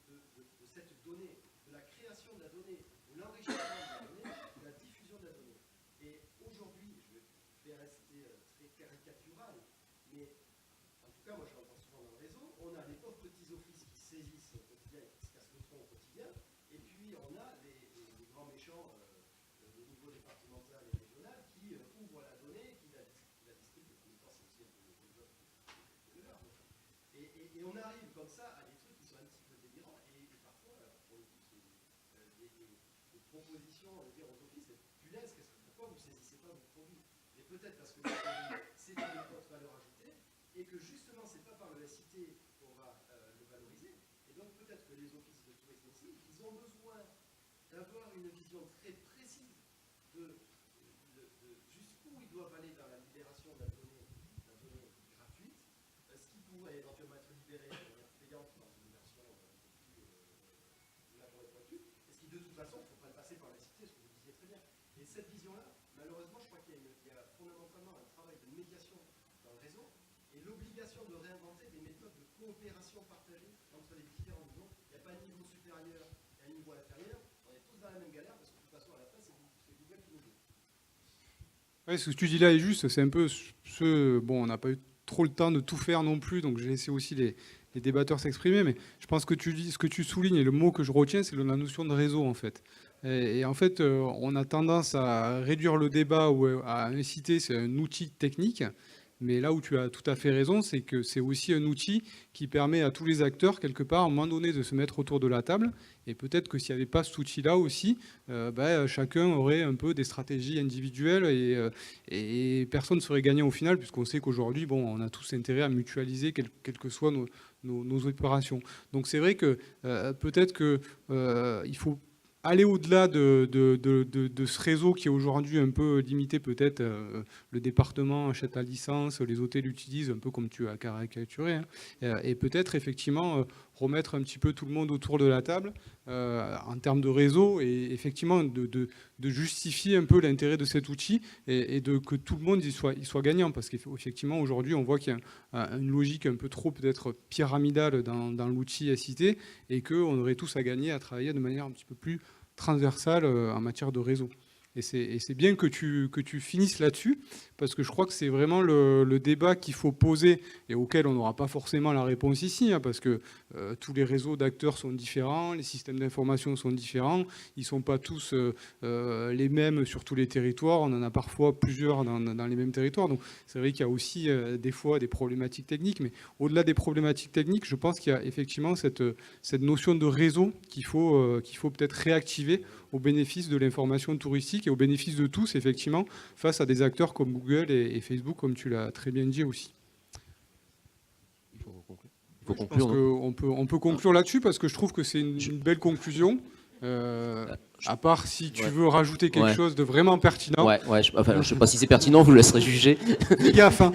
cette donnée, de la création de la donnée, de l'enrichissement de la donnée, de la diffusion de la donnée. Et aujourd'hui, je vais rester très caricatural, mais en tout cas, moi je l'entends souvent dans le réseau, on a les pauvres petits offices font au quotidien. Et puis on a les grands méchants au niveau départemental et régional qui ouvrent la donnée et qui la distribuent. En même temps, c'est aussi un peu de l'heure. Et on arrive comme ça à des trucs qui sont un petit peu délirants. Et parfois, pour le coup, c'est des propositions aux offices, c'est punaise, pourquoi vous ne saisissez pas vos produits? Et peut-être parce que c'est une haute valeur ajoutée et que justement, ce n'est pas par le SIT qu'on va le valoriser. Et donc peut-être que les offices de tourisme aussi, ils ont besoin d'avoir une vision très précise de jusqu'où ils doivent aller dans la libération de la donnée gratuite, ce qui pourrait éventuellement être libéré de manière payante dans une version un peu plus pointue, et ce qui de toute façon, il ne faut pas le passer par la cité, ce que vous disiez très bien. Et cette vision-là, malheureusement, je crois qu'il y a fondamentalement un travail de médiation dans le réseau, et l'obligation de réinventer des méthodes de coopération partagée entre les différents niveaux. Il n'y a pas un niveau supérieur et un niveau inférieur, on est tous dans la même galère, parce que de toute façon, à la fin, c'est Google qui nous dit. Oui, ce que tu dis là est juste, c'est un peu bon, on n'a pas eu trop le temps de tout faire non plus, donc j'ai laissé aussi les débatteurs s'exprimer, mais je pense que ce que tu soulignes, et le mot que je retiens, c'est la notion de réseau, en fait. Et en fait, on a tendance à réduire le débat ou à inciter, c'est un outil technique, mais là où tu as tout à fait raison, c'est que c'est aussi un outil qui permet à tous les acteurs, quelque part, à un moment donné, de se mettre autour de la table. Et peut-être que s'il n'y avait pas cet outil-là aussi, chacun aurait un peu des stratégies individuelles et personne ne serait gagnant au final, puisqu'on sait qu'aujourd'hui, bon, on a tous intérêt à mutualiser, quelles que soient nos opérations. Donc c'est vrai que peut-être qu'il faut aller au-delà de ce réseau qui est aujourd'hui un peu limité, peut-être le département achète la licence, les hôtels l'utilisent un peu comme tu as caricaturé, hein, et peut-être effectivement remettre un petit peu tout le monde autour de la table en termes de réseau et effectivement de justifier un peu l'intérêt de cet outil et que tout le monde y soit gagnant, parce qu'effectivement aujourd'hui on voit qu'il y a une logique un peu trop peut-être pyramidale dans l'outil SIT et qu'on aurait tous à gagner à travailler de manière un petit peu plus transversale en matière de réseau. Et c'est bien que tu finisses là-dessus, parce que je crois que c'est vraiment le débat qu'il faut poser et auquel on n'aura pas forcément la réponse ici, hein, parce que tous les réseaux d'acteurs sont différents, les systèmes d'information sont différents, ils ne sont pas tous les mêmes sur tous les territoires, on en a parfois plusieurs dans les mêmes territoires, donc c'est vrai qu'il y a aussi des fois des problématiques techniques, mais au-delà des problématiques techniques, je pense qu'il y a effectivement cette notion de réseau qu'il faut peut-être réactiver au bénéfice de l'information touristique et au bénéfice de tous, effectivement, face à des acteurs comme Google et Facebook, comme tu l'as très bien dit aussi. Il faut conclure. Je pense qu'on peut conclure là-dessus, parce que je trouve que c'est une belle conclusion. À part si tu veux rajouter quelque chose de vraiment pertinent. Je ne sais pas si c'est pertinent, vous le laisserez juger. Fais gaffe, hein.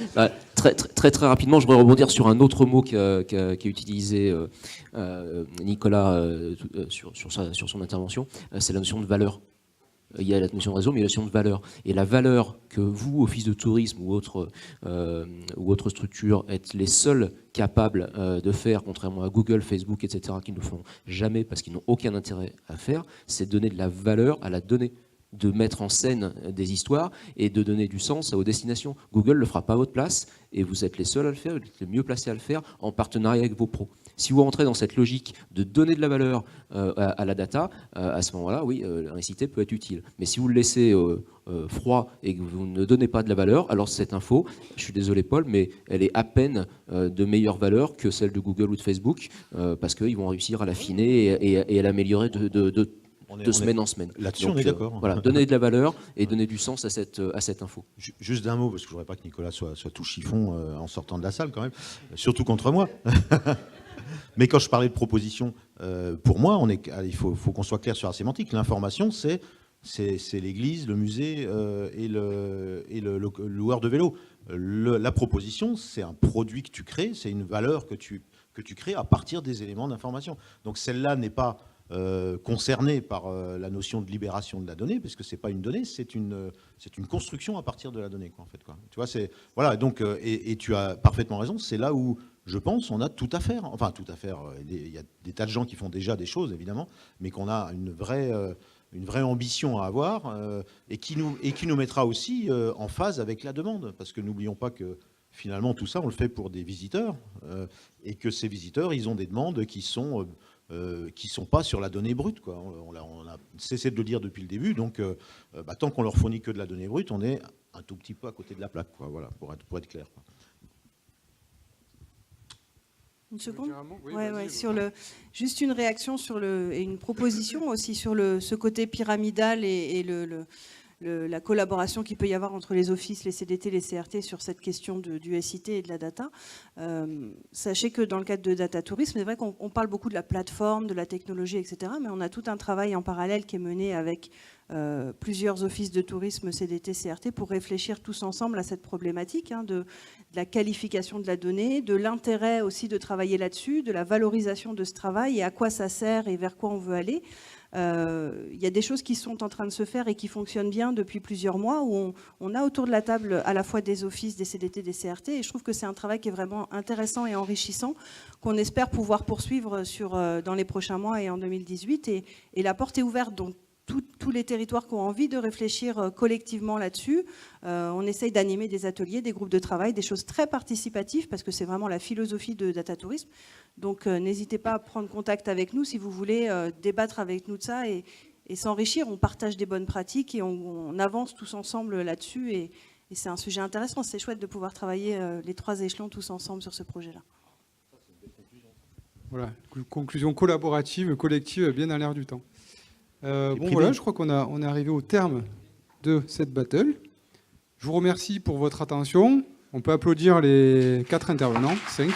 Très rapidement, je voudrais rebondir sur un autre mot qu'a utilisé Nicolas sur son intervention, c'est la notion de valeur. Il y a la notion de réseau, mais il y a la notion de valeur. Et la valeur que vous, office de tourisme ou autre structure, êtes les seuls capables de faire, contrairement à Google, Facebook, etc., qui ne le font jamais parce qu'ils n'ont aucun intérêt à faire, c'est donner de la valeur à la donnée, de mettre en scène des histoires et de donner du sens aux destinations. Google ne le fera pas à votre place et vous êtes les seuls à le faire, vous êtes les mieux placés à le faire en partenariat avec vos pros. Si vous rentrez dans cette logique de donner de la valeur à la data, à ce moment-là, oui, un SIT peut être utile. Mais si vous le laissez froid et que vous ne donnez pas de la valeur, alors cette info, je suis désolé Paul, mais elle est à peine de meilleure valeur que celle de Google ou de Facebook, parce qu'ils vont réussir à l'affiner et à l'améliorer de semaine en semaine. Là-dessus, on est d'accord. Voilà, donner de la valeur et donner du sens à cette info. Juste d'un mot, parce que je ne voudrais pas que Nicolas soit tout chiffon en sortant de la salle quand même, surtout contre moi. Mais quand je parlais de proposition, pour moi, il faut qu'on soit clair sur la sémantique. L'information, c'est l'église, le musée et le loueur de vélo. La proposition, c'est un produit que tu crées, c'est une valeur que tu crées à partir des éléments d'information. Donc celle-là n'est pas concernée par la notion de libération de la donnée, parce que c'est pas une donnée, c'est une construction à partir de la donnée, quoi, en fait, quoi. Tu vois, voilà. Donc et tu as parfaitement raison. C'est là où je pense on a tout à faire. Enfin, tout à faire. Il y a des tas de gens qui font déjà des choses, évidemment, mais qu'on a une vraie ambition à avoir et qui nous mettra aussi en phase avec la demande, parce que n'oublions pas que finalement tout ça on le fait pour des visiteurs et que ces visiteurs ils ont des demandes qui sont qui ne sont pas sur la donnée brute, quoi. On a cessé de le dire depuis le début, donc tant qu'on leur fournit que de la donnée brute, on est un tout petit peu à côté de la plaque, quoi. Voilà, pour être clair, quoi. Une seconde. Oui, juste une réaction et une proposition aussi sur ce côté pyramidal et la collaboration qu'il peut y avoir entre les offices, les CDT, les CRT sur cette question du SIT et de la data. Sachez que dans le cadre de Data Tourisme, c'est vrai qu'on parle beaucoup de la plateforme, de la technologie, etc. Mais on a tout un travail en parallèle qui est mené avec plusieurs offices de tourisme, CDT, CRT, pour réfléchir tous ensemble à cette problématique de la qualification de la donnée, de l'intérêt aussi de travailler là-dessus, de la valorisation de ce travail et à quoi ça sert et vers quoi on veut aller. Il y a des choses qui sont en train de se faire et qui fonctionnent bien depuis plusieurs mois, où on a autour de la table à la fois des offices, des CDT, des CRT, et je trouve que c'est un travail qui est vraiment intéressant et enrichissant, qu'on espère pouvoir poursuivre dans les prochains mois et en 2018. Et la porte est ouverte, donc tous les territoires qui ont envie de réfléchir collectivement là-dessus. On essaye d'animer des ateliers, des groupes de travail, des choses très participatives, parce que c'est vraiment la philosophie de Data Tourisme. Donc n'hésitez pas à prendre contact avec nous si vous voulez débattre avec nous de ça et s'enrichir. On partage des bonnes pratiques et on avance tous ensemble là-dessus. Et c'est un sujet intéressant. C'est chouette de pouvoir travailler les 3 échelons tous ensemble sur ce projet-là. Voilà, conclusion collaborative, collective, bien à l'air du temps. Voilà, je crois qu'on est arrivé au terme de cette battle. Je vous remercie pour votre attention. On peut applaudir les 4 intervenants, 5.